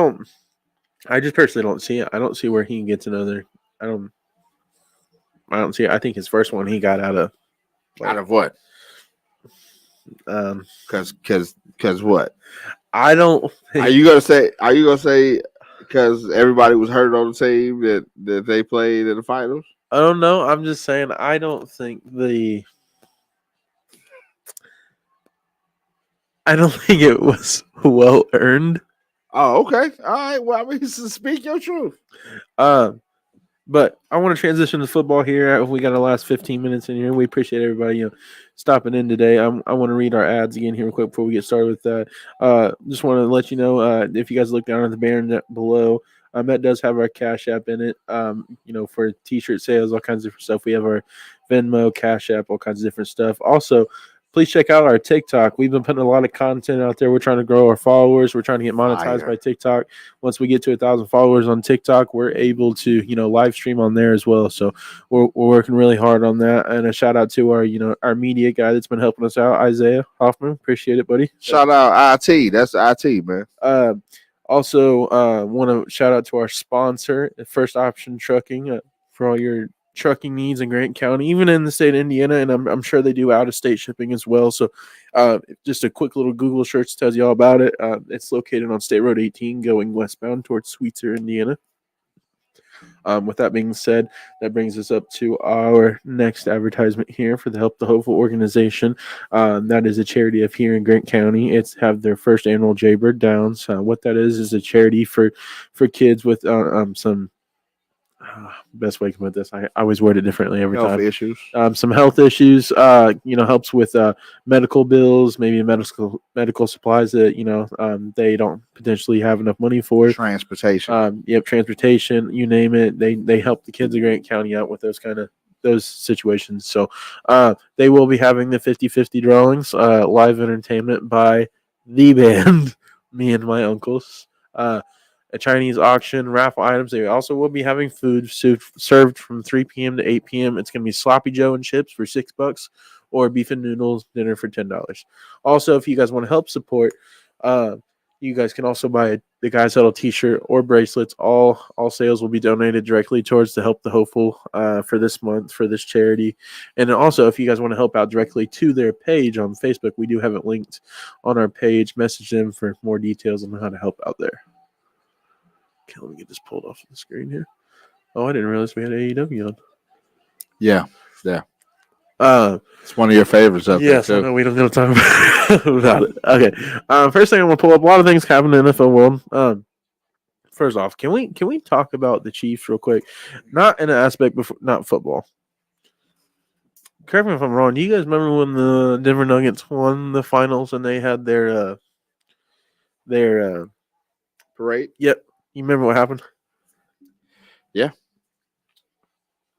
just personally don't see it. I don't see where he gets another. I don't see it. I think his first one he got out of what? Cause what? I don't. Are you gonna say because everybody was hurt on the team that they played in the finals? I don't know. I'm just saying I don't think it was well earned. Oh, okay. All right. Well, I mean, speak your truth. But I want to transition to football here. We got our last 15 minutes in here. We appreciate everybody, stopping in today. I want to read our ads again here real quick before we get started with that. Just want to let you know, if you guys look down at the banner below, that does have our Cash App in it. For T-shirt sales, all kinds of different stuff. We have our Venmo, Cash App, all kinds of different stuff. Also, please check out our TikTok. We've been putting a lot of content out there. We're trying to grow our followers. We're trying to get monetized by TikTok. Once we get to 1,000 followers on TikTok, we're able to, live stream on there as well. So we're working really hard on that. And a shout out to our media guy that's been helping us out, Isaiah Hoffman. Appreciate it, buddy. Shout out IT. That's IT, man. Also, want to shout out to our sponsor, First Option Trucking, for all your trucking needs in Grant County, even in the state of Indiana, and I'm sure they do out-of-state shipping as well. So just a quick little Google search tells you all about it. It's located on State Road 18 going westbound towards Sweetser, Indiana. With that being said, that brings us up to our next advertisement here for the Help the Hopeful organization. That is a charity of here in Grant County. It's have their first annual Jaybird Downs. What that is a charity for kids with some best way to put this. I always word it differently every time. Issues. Some health issues. Helps with medical bills, maybe medical supplies that they don't potentially have enough money for. Transportation. Transportation. You name it. They help the kids of Grant County out with those situations. So they will be having the 50-50 drawings, live entertainment by the band, me and my uncles. A Chinese auction, raffle items. They also will be having food served from 3 p.m. to 8 p.m. It's going to be Sloppy Joe and chips for $6 or beef and noodles dinner for $10. Also, if you guys want to help support, You guys can also buy the Guys Huddle T-shirt or bracelets. All sales will be donated directly towards to help the hopeful for this month for this charity. And then also, if you guys want to help out directly to their page on Facebook, we do have it linked on our page. Message them for more details on how to help out there. Okay, let me get this pulled off the screen here. Oh, I didn't realize we had AEW on. Yeah. It's one of your favorites up yes, there I too. know we don't get to talk about it. Okay. First thing I'm gonna pull up. A lot of things happen in the NFL world. First off, can we talk about the Chiefs real quick? Not in an aspect before, not football. Correct me if I'm wrong. Do you guys remember when the Denver Nuggets won the finals and they had their Parade. Yep. You remember what happened? Yeah.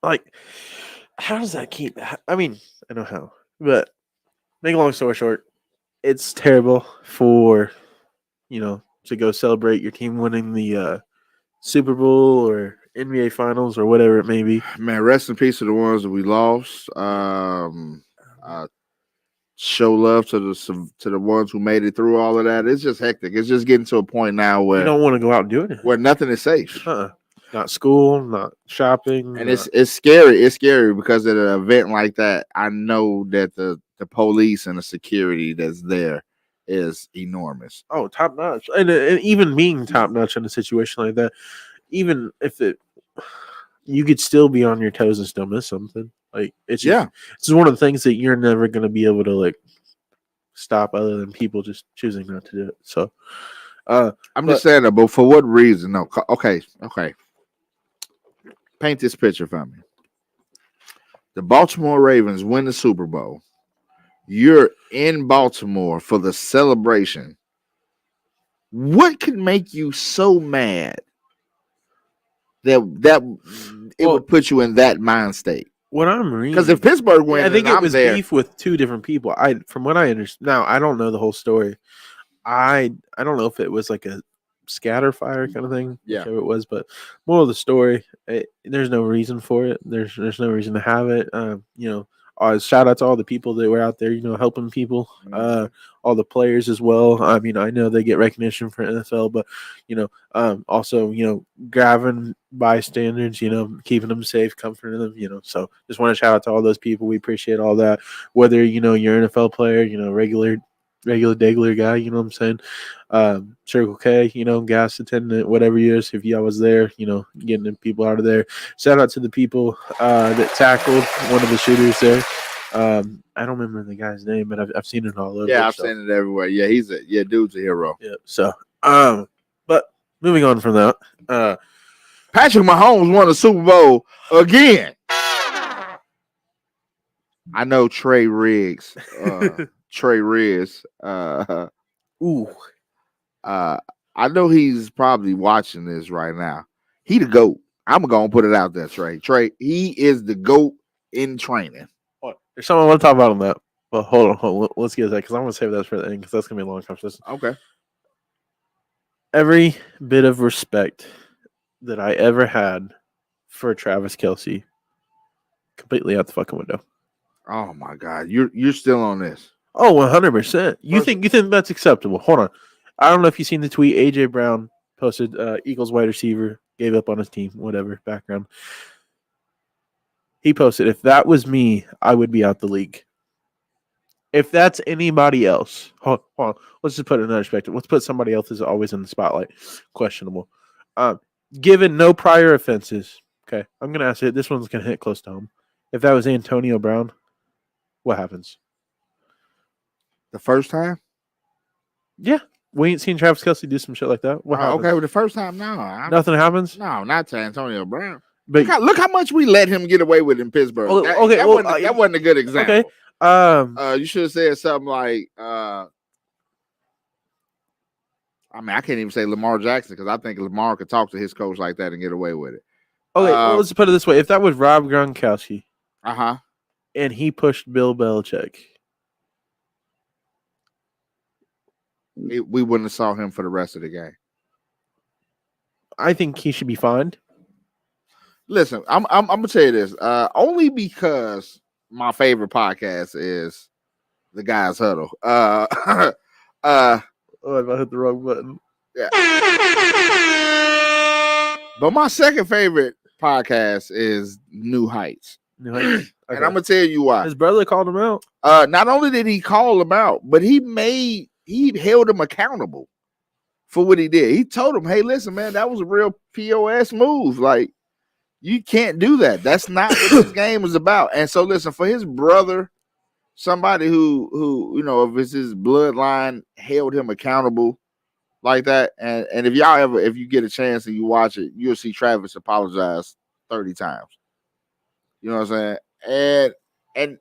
Like, how does that keep? I mean, I know how, but make a long story short, it's terrible for to go celebrate your team winning the Super Bowl or NBA Finals or whatever it may be. Man, rest in peace to the ones that we lost. Show love to the ones who made it through all of that. It's just hectic. It's just getting to a point now where You don't want to go out and do it. where nothing is safe. Not school, not shopping. And it's scary. It's scary because at an event like that, I know that the police and the security that's there is enormous. Oh, top notch. And even being top notch in a situation like that, even if you could still be on your toes and still miss something. Like it's just one of the things that you're never going to be able to stop other than people just choosing not to do it. So I'm just saying that, but for what reason? No, okay. Paint this picture for me. The Baltimore Ravens win the Super Bowl. You're in Baltimore for the celebration. What could make you so mad that it would put you in that mind state? What I'm reading, because if Pittsburgh wins, I think it was there. beef with two different people. From what I understand, now I don't know the whole story. I don't know if it was like a scatter fire kind of thing. Yeah, it was, but more of the story. There's no reason for it. There's no reason to have it. Shout out to all the people that were out there, helping people. All the players as well. I mean, I know they get recognition for NFL, but also grabbing bystanders, keeping them safe, comforting them, So just want to shout out to all those people. We appreciate all that. Whether you're an NFL player, regular degular guy, you know what I'm saying? Circle K, gas attendant, whatever it is. If y'all was there, getting the people out of there. Shout out to the people that tackled one of the shooters there. I don't remember the guy's name, but I've seen it all over. Yeah, I've seen it everywhere. Yeah, dude's a hero. Yeah. So, but moving on from that, Patrick Mahomes won the Super Bowl again. I know Trey Riggs. I know he's probably watching this right now. He the GOAT. I'm gonna put it out there, Trey. He is the GOAT in training. There's something I want to talk about on that. But hold on. Let's get that because I'm gonna save that for the end because that's gonna be a long conversation. Okay. Every bit of respect that I ever had for Travis Kelce, completely out the fucking window. Oh my God, you're still on this. Oh, 100%. You think that's acceptable? Hold on. I don't know if you've seen the tweet. AJ Brown posted Eagles wide receiver gave up on his team, whatever background. He posted, if that was me, I would be out the league. If that's anybody else, hold on. Let's just put it in another perspective. Let's put somebody else who's always in the spotlight. Questionable. Given no prior offenses, okay, I'm going to ask it. This one's going to hit close to home. If that was Antonio Brown, what happens? The first time? Yeah. We ain't seen Travis Kelce do some shit like that. What happens? Okay, well, the first time, no. Nothing happens? No, not to Antonio Brown. But look how much we let him get away with in Pittsburgh. That wasn't a good example. Okay. You should have said something like, I can't even say Lamar Jackson because I think Lamar could talk to his coach like that and get away with it. Okay, let's put it this way. If that was Rob Gronkowski, and he pushed Bill Belichick, we wouldn't have saw him for the rest of the game. I think he should be fined. Listen, I'm gonna tell you this. Only because my favorite podcast is the Guys Huddle. Oh, I hit the wrong button. Yeah. But my second favorite podcast is New Heights. New Heights. And I'm gonna tell you why. His brother called him out. Not only did he call him out, but he held him accountable for what he did. He told him, "Hey, listen, man, that was a real POS move. Like, you can't do that. That's not what this game is about." And so, listen, for his brother, somebody who if it's his bloodline, held him accountable like that. And if you get a chance and you watch it, you'll see Travis apologize 30 times. You know what I'm saying? And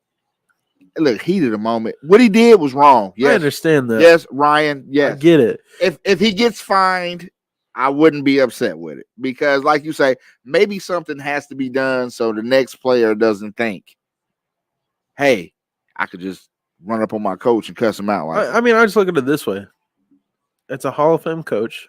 look, heat of the moment. What he did was wrong. Yes. I understand that. Yes, Ryan. Yes. I get it. If he gets fined, I wouldn't be upset with it. Because like you say, maybe something has to be done so the next player doesn't think, hey, I could just run up on my coach and cuss him out. I mean, I just look at it this way. It's a Hall of Fame coach.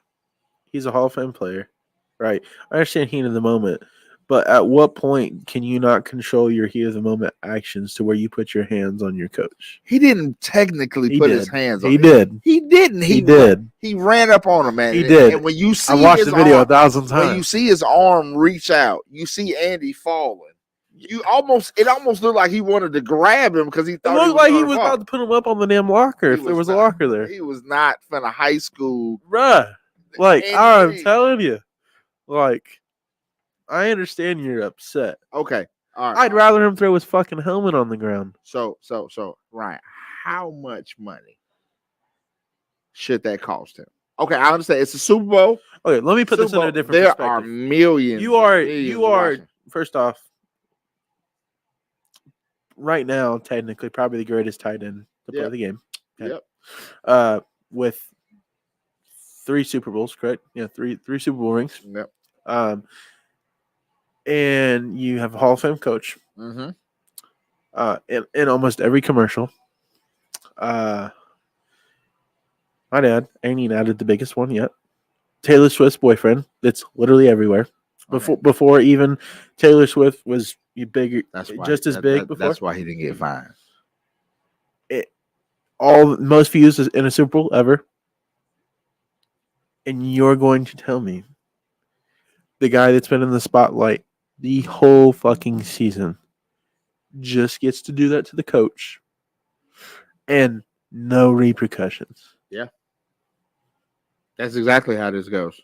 He's a Hall of Fame player, right? I understand heat of the moment, but at what point can you not control your heat of the moment actions to where you put your hands on your coach? He didn't technically put his hands on him. He did. He didn't. He did. He ran up on him, man. He did. And when you see I watched his the video arm, 1,000 times. when you see his arm reach out, you see Andy falling. It almost looked like he wanted to grab him because he thought it looked like he was fall. about to put him up on the damn locker if there was a locker there. He was not finna high school. Bruh. Like, Andy I'm Reid. telling you. Like, I understand you're upset. Okay. All right. I'd rather him throw his fucking helmet on the ground. So, Ryan, how much money should that cost him? Okay, I understand. It's a Super Bowl. Okay, let me put this in a different There perspective. are millions. You are watching. first off, right now, technically, probably the greatest tight end to play the game. Okay. Yep. With 3 Super Bowls, correct? Yeah, three Super Bowl rings. Yep. And you have a Hall of Fame coach. Mm-hmm. In almost every commercial. My dad, ain't added the biggest one yet. Taylor Swift's boyfriend. That's literally everywhere. Before even Taylor Swift was bigger, just as big before. That's why he didn't get fined. Most views in a Super Bowl ever. And you're going to tell me the guy that's been in the spotlight the whole fucking season just gets to do that to the coach and no repercussions. Yeah. That's exactly how this goes.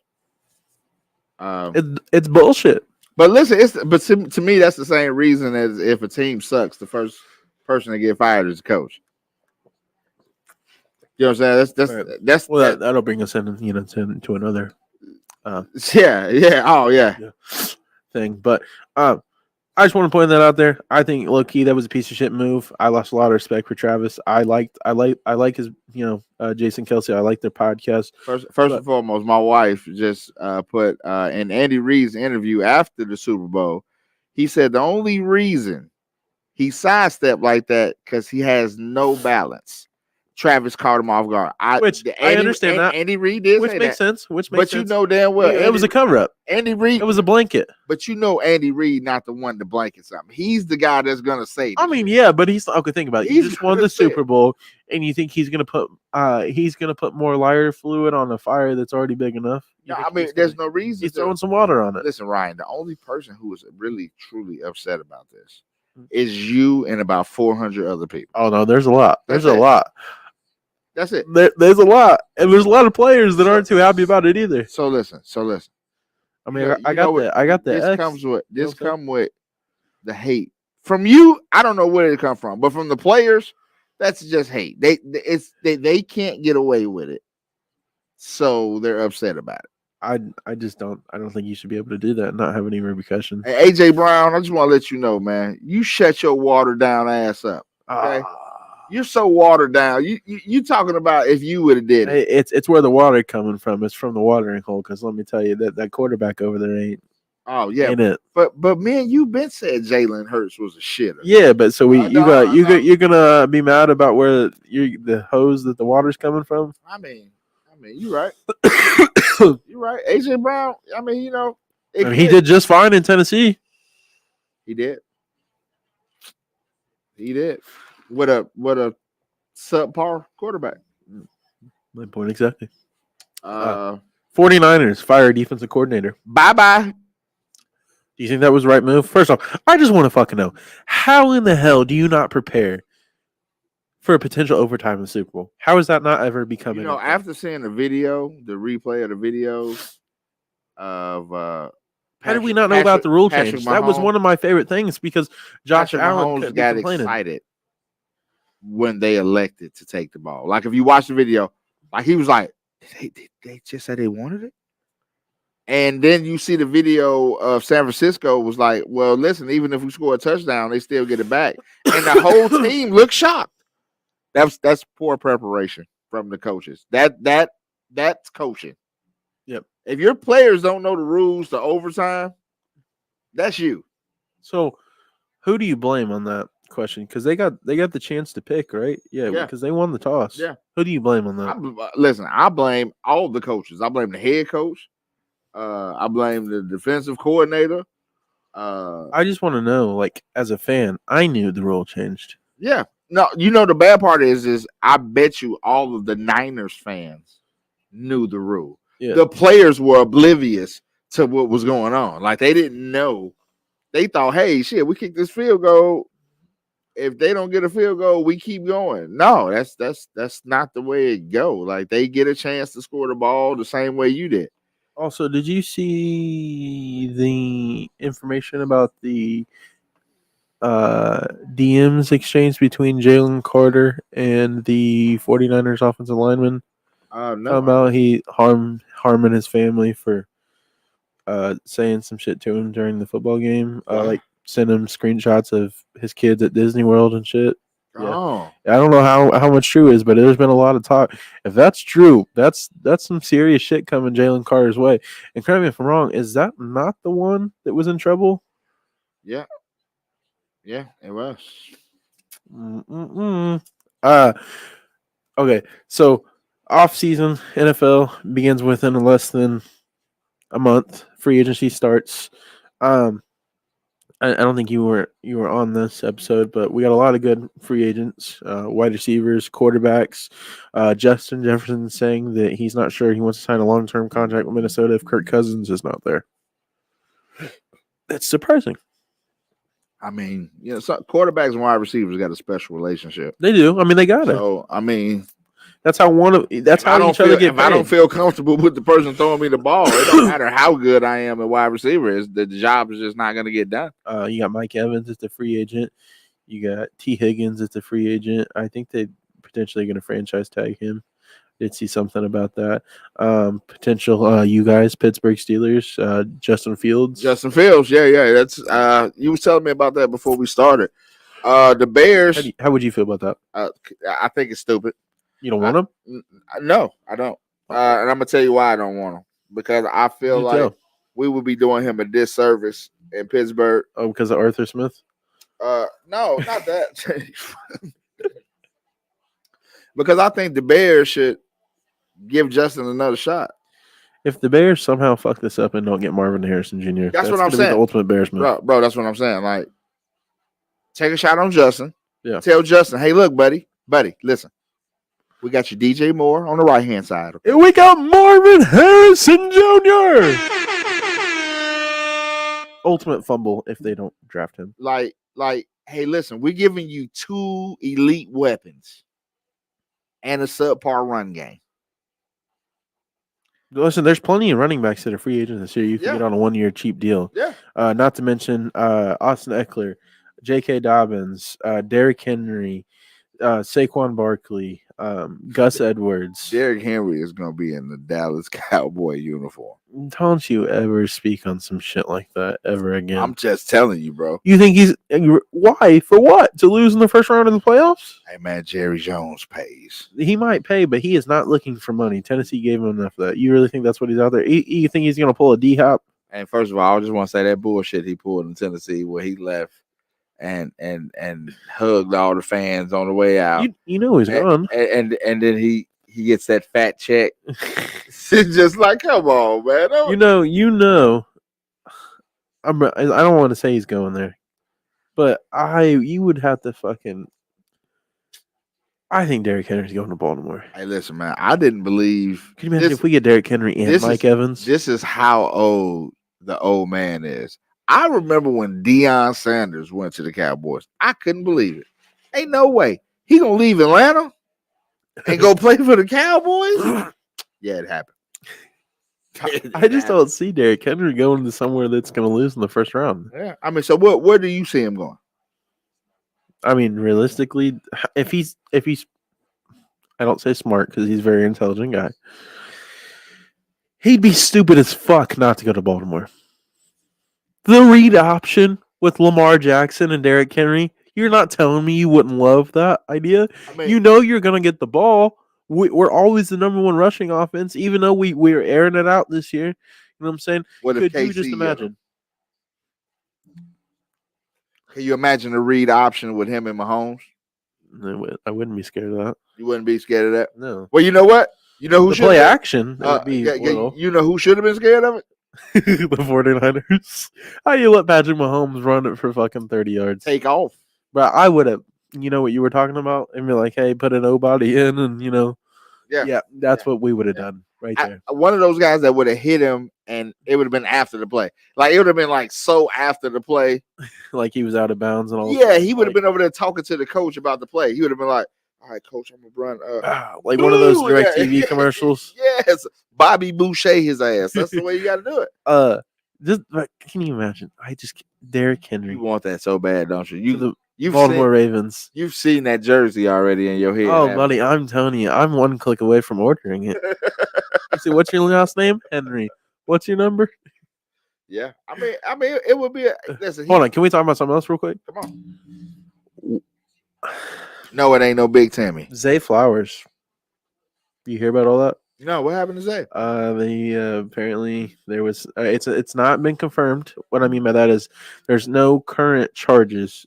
It's bullshit. But listen, to me, that's the same reason as if a team sucks, the first person to get fired is the coach. You know what I'm saying? That's that'll bring us in, to another thing. But I just want to point that out there. I think low key that was a piece of shit move. I lost a lot of respect for Travis. I like his Jason Kelce. I like their podcast. First and foremost, my wife just put in Andy Reid's interview after the Super Bowl. He said the only reason he sidestepped like that because he has no balance. Travis caught him off guard. I understand that. Andy Reid did which say makes that. sense. But sense. You know damn well it was a cover up. Andy Reid. It was a blanket. But you know Andy Reid not the one to blanket something. He's the guy that's gonna say. I mean, yeah, but he's okay. Think about it. He just won the Super Bowl, and you think he's gonna put more lighter fluid on a fire that's already big enough? No, I mean, there's no reason. He's throwing some water on it. Listen, Ryan, the only person who is really truly upset about this is you and about 400 other people. Oh no, there's a lot. There's a lot. That's it. There's a lot, and there's a lot of players that aren't too happy about it either. So listen. I mean, I got that. This comes with the hate from you. I don't know where it come from, but from the players, that's just hate. They can't get away with it, so they're upset about it. I just don't. I don't think you should be able to do that and not have any repercussions. Hey, AJ Brown, I just want to let you know, man. You shut your watered down ass up. Okay. You're so watered down. You talking about if you would have did it. It's where the water coming from. It's from the watering hole. Because let me tell you that quarterback over there ain't. Oh yeah, ain't it? But man, you've been said Jalen Hurts was a shitter. Yeah, but so you're gonna be mad about where the hose that the water's coming from. I mean, you're right. You're right. AJ Brown. I mean, he did just fine in Tennessee. He did. What a subpar quarterback. My point exactly. Uh, 49ers fire defensive coordinator. bye. Do you think that was the right move? First off, I just want to fucking know, how in the hell do you not prepare for a potential overtime in the Super Bowl? How is that not ever becoming? After seeing the replay of the videos of how did we not know about the rule change? That was one of my favorite things because Josh Patrick Allen Mahomes couldn't got be complaining. excited when they elected to take the ball. Like if you watch the video, like he was like, did they just say they wanted it? And then you see the video of San Francisco was like, well, listen, even if we score a touchdown, they still get it back. And the whole team looked shocked. That's poor preparation from the coaches. That's coaching. Yep. If your players don't know the rules to overtime, that's you. So, who do you blame on that question? Because they got the chance to pick, right? Yeah, because they won the toss. Yeah. Who do you blame on that? Listen, I blame all the coaches. I blame the head coach. I blame the defensive coordinator. I just want to know, like, as a fan, I knew the rule changed. Yeah. No, the bad part is I bet you all of the Niners fans knew the rule. Yeah. The players were oblivious to what was going on. Like they didn't know. They thought, hey, shit, we kick this field goal. If they don't get a field goal, we keep going. No, that's not the way it go. Like they get a chance to score the ball the same way you did. Also, did you see the information about the DMs exchange between Jalen Carter and the 49ers offensive lineman? No. About he harming his family for saying some shit to him during the football game. Like send him screenshots of his kids at Disney World and shit. Yeah. Oh. I don't know how much true is, but there's been a lot of talk. If that's true, that's some serious shit coming Jalen Carter's way. And correct me if I'm wrong, is that not the one that was in trouble? Yeah. Yeah, it was. Okay, so off-season NFL begins within less than a month. Free agency starts. I don't think you were on this episode, but we got a lot of good free agents, wide receivers, quarterbacks. Justin Jefferson saying that he's not sure he wants to sign a long-term contract with Minnesota if Kirk Cousins is not there. That's surprising. I mean, some quarterbacks and wide receivers got a special relationship. They do. I mean, they got it. So, I mean, that's how each other get paid. If I don't feel comfortable with the person throwing me the ball, it don't matter how good I am at wide receiver. The job is just not going to get done. You got Mike Evans as the free agent. You got T. Higgins as the free agent. I think they potentially going to franchise tag him. Did see something about that. Potential you guys, Pittsburgh Steelers, Justin Fields. Yeah. That's you was telling me about that before we started. The Bears. How would you feel about that? I think it's stupid. You don't want him? No, I don't. And I'm gonna tell you why I don't want him. Because I feel like we would be doing him a disservice in Pittsburgh. Oh, because of Arthur Smith? No, not that. Because I think the Bears should give Justin another shot. If the Bears somehow fuck this up and don't get Marvin Harrison Jr., that's what I'm saying. The ultimate Bears move, bro. That's what I'm saying. Like, take a shot on Justin. Yeah. Tell Justin, hey, look, buddy, listen. We got your DJ Moore on the right hand side. Okay? And we got Marvin Harrison Jr. Ultimate fumble if they don't draft him. Like, hey, listen, we're giving you 2 elite weapons and a subpar run game. Listen, there's plenty of running backs that are free agents this year. You can get on a 1-year cheap deal. Yeah. Not to mention Austin Eckler, J.K. Dobbins, Derrick Henry, Saquon Barkley, Gus Edwards. Derrick Henry is going to be in the Dallas Cowboy uniform. Don't you ever speak on some shit like that ever again. I'm just telling you, bro. You think why? For what? To lose in the first round of the playoffs? Hey, man, Jerry Jones pays. He might pay, but he is not looking for money. Tennessee gave him enough of that. You really think that's what he's out there? You think he's going to pull a D-Hop? And first of all, I just want to say that bullshit he pulled in Tennessee where he left and hugged all the fans on the way out. You know he's gone. And then he gets that fat check. It's just like, come on, man. You know. I don't want to say he's going there, but you would have to fucking. I think Derrick Henry's going to Baltimore. Hey, listen, man. I didn't believe. Can you imagine if we get Derrick Henry and Mike Evans? This is how old the old man is. I remember when Deion Sanders went to the Cowboys. I couldn't believe it. Ain't no way he gonna leave Atlanta and go play for the Cowboys. Yeah, it happened. I just don't see Derrick Henry going to somewhere that's going to lose in the first round. Yeah, I mean, so where do you see him going? I mean, realistically, if he's, I don't say smart because he's a very intelligent guy. He'd be stupid as fuck not to go to Baltimore. The read option with Lamar Jackson and Derrick Henry. You're not telling me you wouldn't love that idea. I mean, You know you're going to get the ball. We're always the number one rushing offense, even though we're airing it out this year. You know what I'm saying? what if Could you KC, just imagine? Can you imagine the read option with him and Mahomes? I wouldn't be scared of that. You wouldn't be scared of that? No. Well, you know what? You know who The should play action, it would be little. you know who should have been scared of it? The 49ers. How you let Patrick Mahomes run it for fucking 30 yards? Take off. But I would have, you know what you were talking about? And be like, hey, put an O-body in and, you know. Yeah. That's what we would have done right there. One of those guys that would have hit him and it would have been after the play. Like, it would have been like so after the play. Like he was out of bounds and all. Yeah, he would have been over there talking to the coach about the play. He would have been like, all right, coach, I'm going to run. Like one of those DirecTV commercials. Yes. Bobby Boucher his ass. That's the way you got to do it. Just can you imagine? Derrick Henry. You want that so bad, don't you? You've Baltimore Ravens. You've seen that jersey already in your head. Oh, buddy, I'm telling you, I'm one click away from ordering it. See, what's your last name? Henry. What's your number? Yeah. I mean, it would be listen. Hold on, can we talk about something else real quick? Come on. No, it ain't no Big Tammy. Zay Flowers. You hear about all that? No, what happened to Zay? They apparently there was. It's not been confirmed. What I mean by that is there's no current charges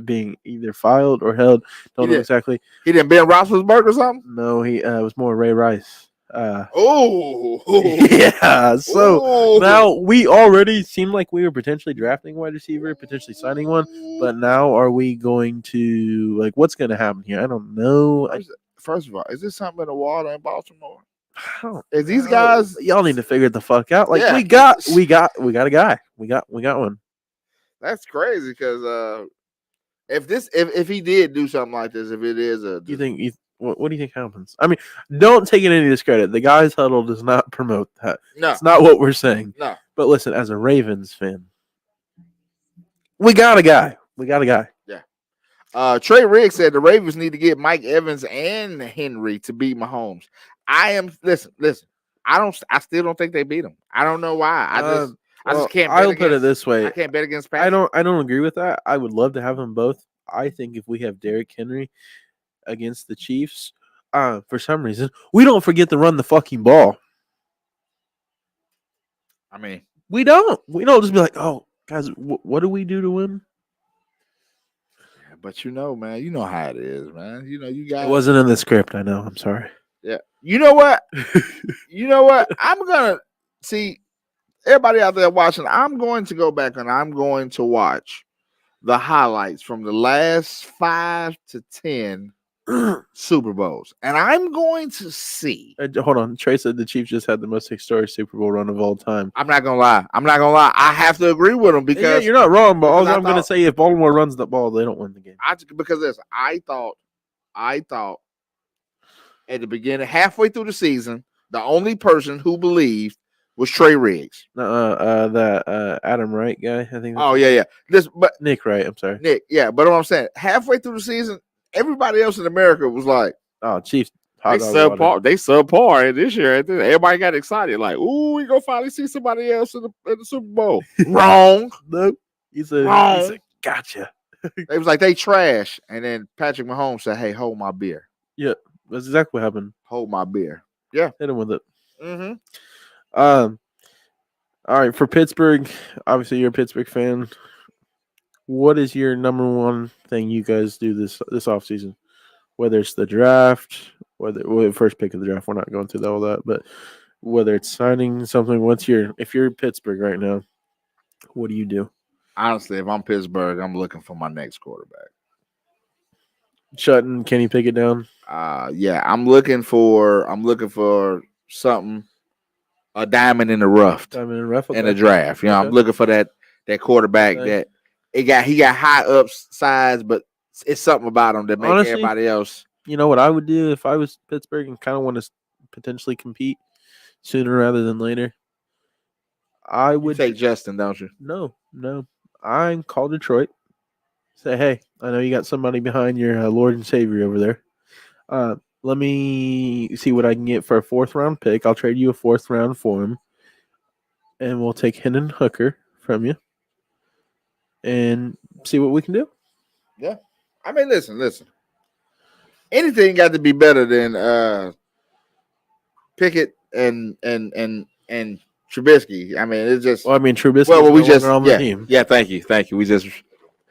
being either filed or held. Don't know exactly. He didn't Ben Roethlisberger or something? No, he was more Ray Rice. Yeah. So now we already seem like we were potentially drafting a wide receiver, potentially signing one. But now are we going to what's going to happen here? I don't know. First of all, is this something in the water in Baltimore? Is these guys? Y'all need to figure the fuck out. We got a guy. We got one. That's crazy because if he did do something like this, if it is what do you think happens? I mean, don't take it any discredit. The Guys Huddle does not promote that. No, it's not what we're saying. No, but listen, as a Ravens fan, we got a guy. Yeah. Trey Riggs said the Ravens need to get Mike Evans and Henry to beat Mahomes. Listen. I still don't think they beat him. I don't know why. I just can't. I'll put it this way. I can't bet against Patrick. I don't agree with that. I would love to have them both. I think if we have Derrick Henry against the Chiefs, for some reason, we don't forget to run the fucking ball. I mean, we don't just be like, oh, guys, what do we do to win? But man, you know how it is, man. You guys. It wasn't in the script. I know. I'm sorry. Yeah. You know what? I'm gonna see everybody out there watching. I'm going to go back and I'm going to watch the highlights from the last 5 to 10 Super Bowls, and I'm going to see. Hold on, Trey said the Chiefs just had the most historic Super Bowl run of all time. I'm not gonna lie. I have to agree with him because you're not wrong. But all I'm going to say, if Baltimore runs the ball, they don't win the game. I thought at the beginning, halfway through the season, the only person who believed was Trey Riggs. That Adam Wright guy, I think. Oh yeah. Nick Wright. I'm sorry, Nick. Yeah, but what I'm saying, halfway through the season, everybody else in America was like, "Oh, Chiefs, they subpar this year." Everybody got excited, like, "Ooh, we gonna finally see somebody else in the Super Bowl." Wrong. Nope. He said, "Gotcha." It was like they trash, and then Patrick Mahomes said, "Hey, hold my beer." Yeah, that's exactly what happened. Hold my beer. Yeah, hit him with it. Mm-hmm. All right, for Pittsburgh, obviously you're a Pittsburgh fan. What is your number one thing you guys do this offseason? Whether it's the draft, first pick of the draft, we're not going through all that, but whether it's signing something, if you're Pittsburgh right now, what do you do? Honestly, if I'm Pittsburgh, I'm looking for my next quarterback. shutting Kenny Pickett down. Yeah, I'm looking for something, a diamond in the rough Diamond and rough. in the draft. You know, I'm Okay. looking for that quarterback Okay. that he got high upsides, but it's something about him that make Honestly, everybody else. You know what I would do if I was Pittsburgh and kind of want to potentially compete sooner rather than later? I You would take Justin, don't you? no. I call Detroit. Say, hey, I know you got somebody behind your Lord and Savior over there. Let me see what I can get for a 4th-round pick. I'll trade you a 4th round for him, and we'll take Hendon Hooker from you, and see what we can do. Yeah. I mean, listen. Anything got to be better than Pickett and Trubisky. I mean, it's just. Well, I mean, Trubisky. Well, we no just longer on the team. Yeah. Thank you. We just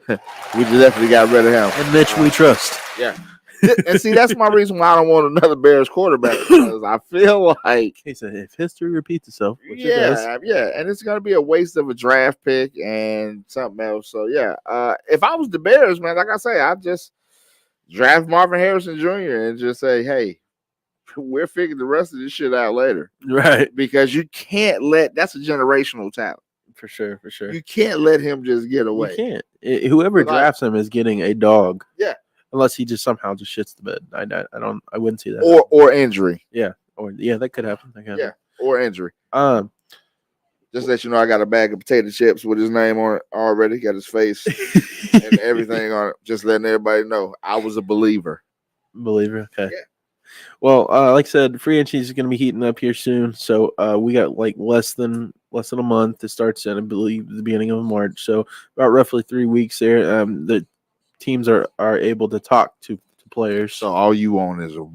definitely got rid of him. And Mitch, we trust. Yeah. And see, that's my reason why I don't want another Bears quarterback, because I feel like He said, if history repeats itself, which it yeah, does, and it's gonna be a waste of a draft pick and something else. So yeah, if I was the Bears, man, like I say, I'd just draft Marvin Harrison Jr. and just say, hey, we're figuring the rest of this shit out later, right? because you can't that's a generational talent. For sure. You can't let him just get away. You can't. Whoever But drafts him is getting a dog. Yeah. Unless he just somehow just shits the bed. I wouldn't see that. Or injury. That could happen. Yeah. Or injury. Um, Just let you know, I got a bag of potato chips with his name on it already. Got his face and everything on it. Just letting everybody know I was a believer. Believer. Okay. Yeah. Well, like I said, free agency is going to be heating up here soon. So we got like less than a month. It starts in, I believe, the beginning of March. So about roughly 3 weeks there. The teams are able to talk to players. So all you want is a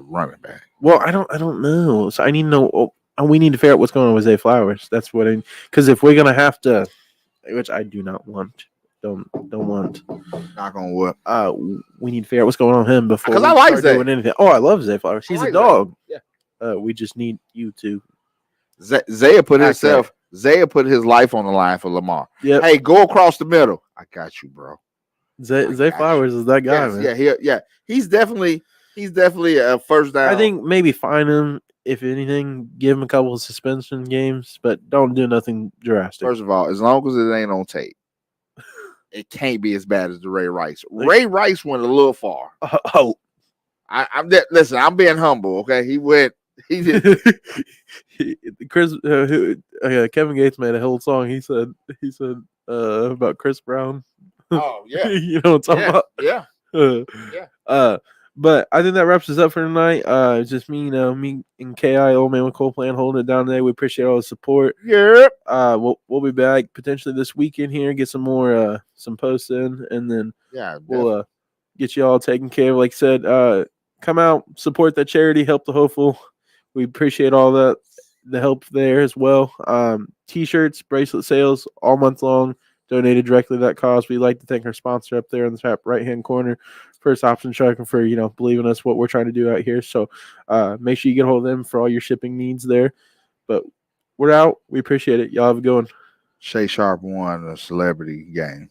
running back. Well, I don't know. So I need to know. We need to figure out what's going on with Zay Flowers. That's what because if we're gonna have to, which I do not want, don't want. Knock on wood. We need to figure out what's going on with him before. Because we I like start Zay. doing anything. Oh, I love Zay Flowers. He's like a dog. Zay. Yeah. We just need you to. Zay put his life on the line for Lamar. Yeah. Hey, go across the middle. I got you, bro. Zay Flowers is that guy, man. Yeah. He's definitely a first down. I think maybe fine him, if anything, give him a couple of suspension games, but don't do nothing drastic. First of all, as long as it ain't on tape, it can't be as bad as the Ray Rice. Ray Rice went a little far. Listen, I'm being humble, okay? He did. Kevin Gates made a whole song. He said about Chris Brown. Oh yeah, you know what I'm talking about? Yeah. But I think that wraps us up for tonight. It's just me, me and Ki, Old Man with Cole Plan, holding it down today. We appreciate all the support. Yep. We'll be back potentially this weekend here, get some more some posts in, and then we'll get you all taken care of. Like I said, come out, support that charity, help the hopeful. We appreciate all the help there as well. T-shirts, bracelet sales all month long, donated directly to that cause. We'd like to thank our sponsor up there in the top right-hand corner, First Option Trucking, for believing us what we're trying to do out here. So make sure you get a hold of them for all your shipping needs there. But we're out. We appreciate it. Y'all have a good one. Shay Sharp won a celebrity game.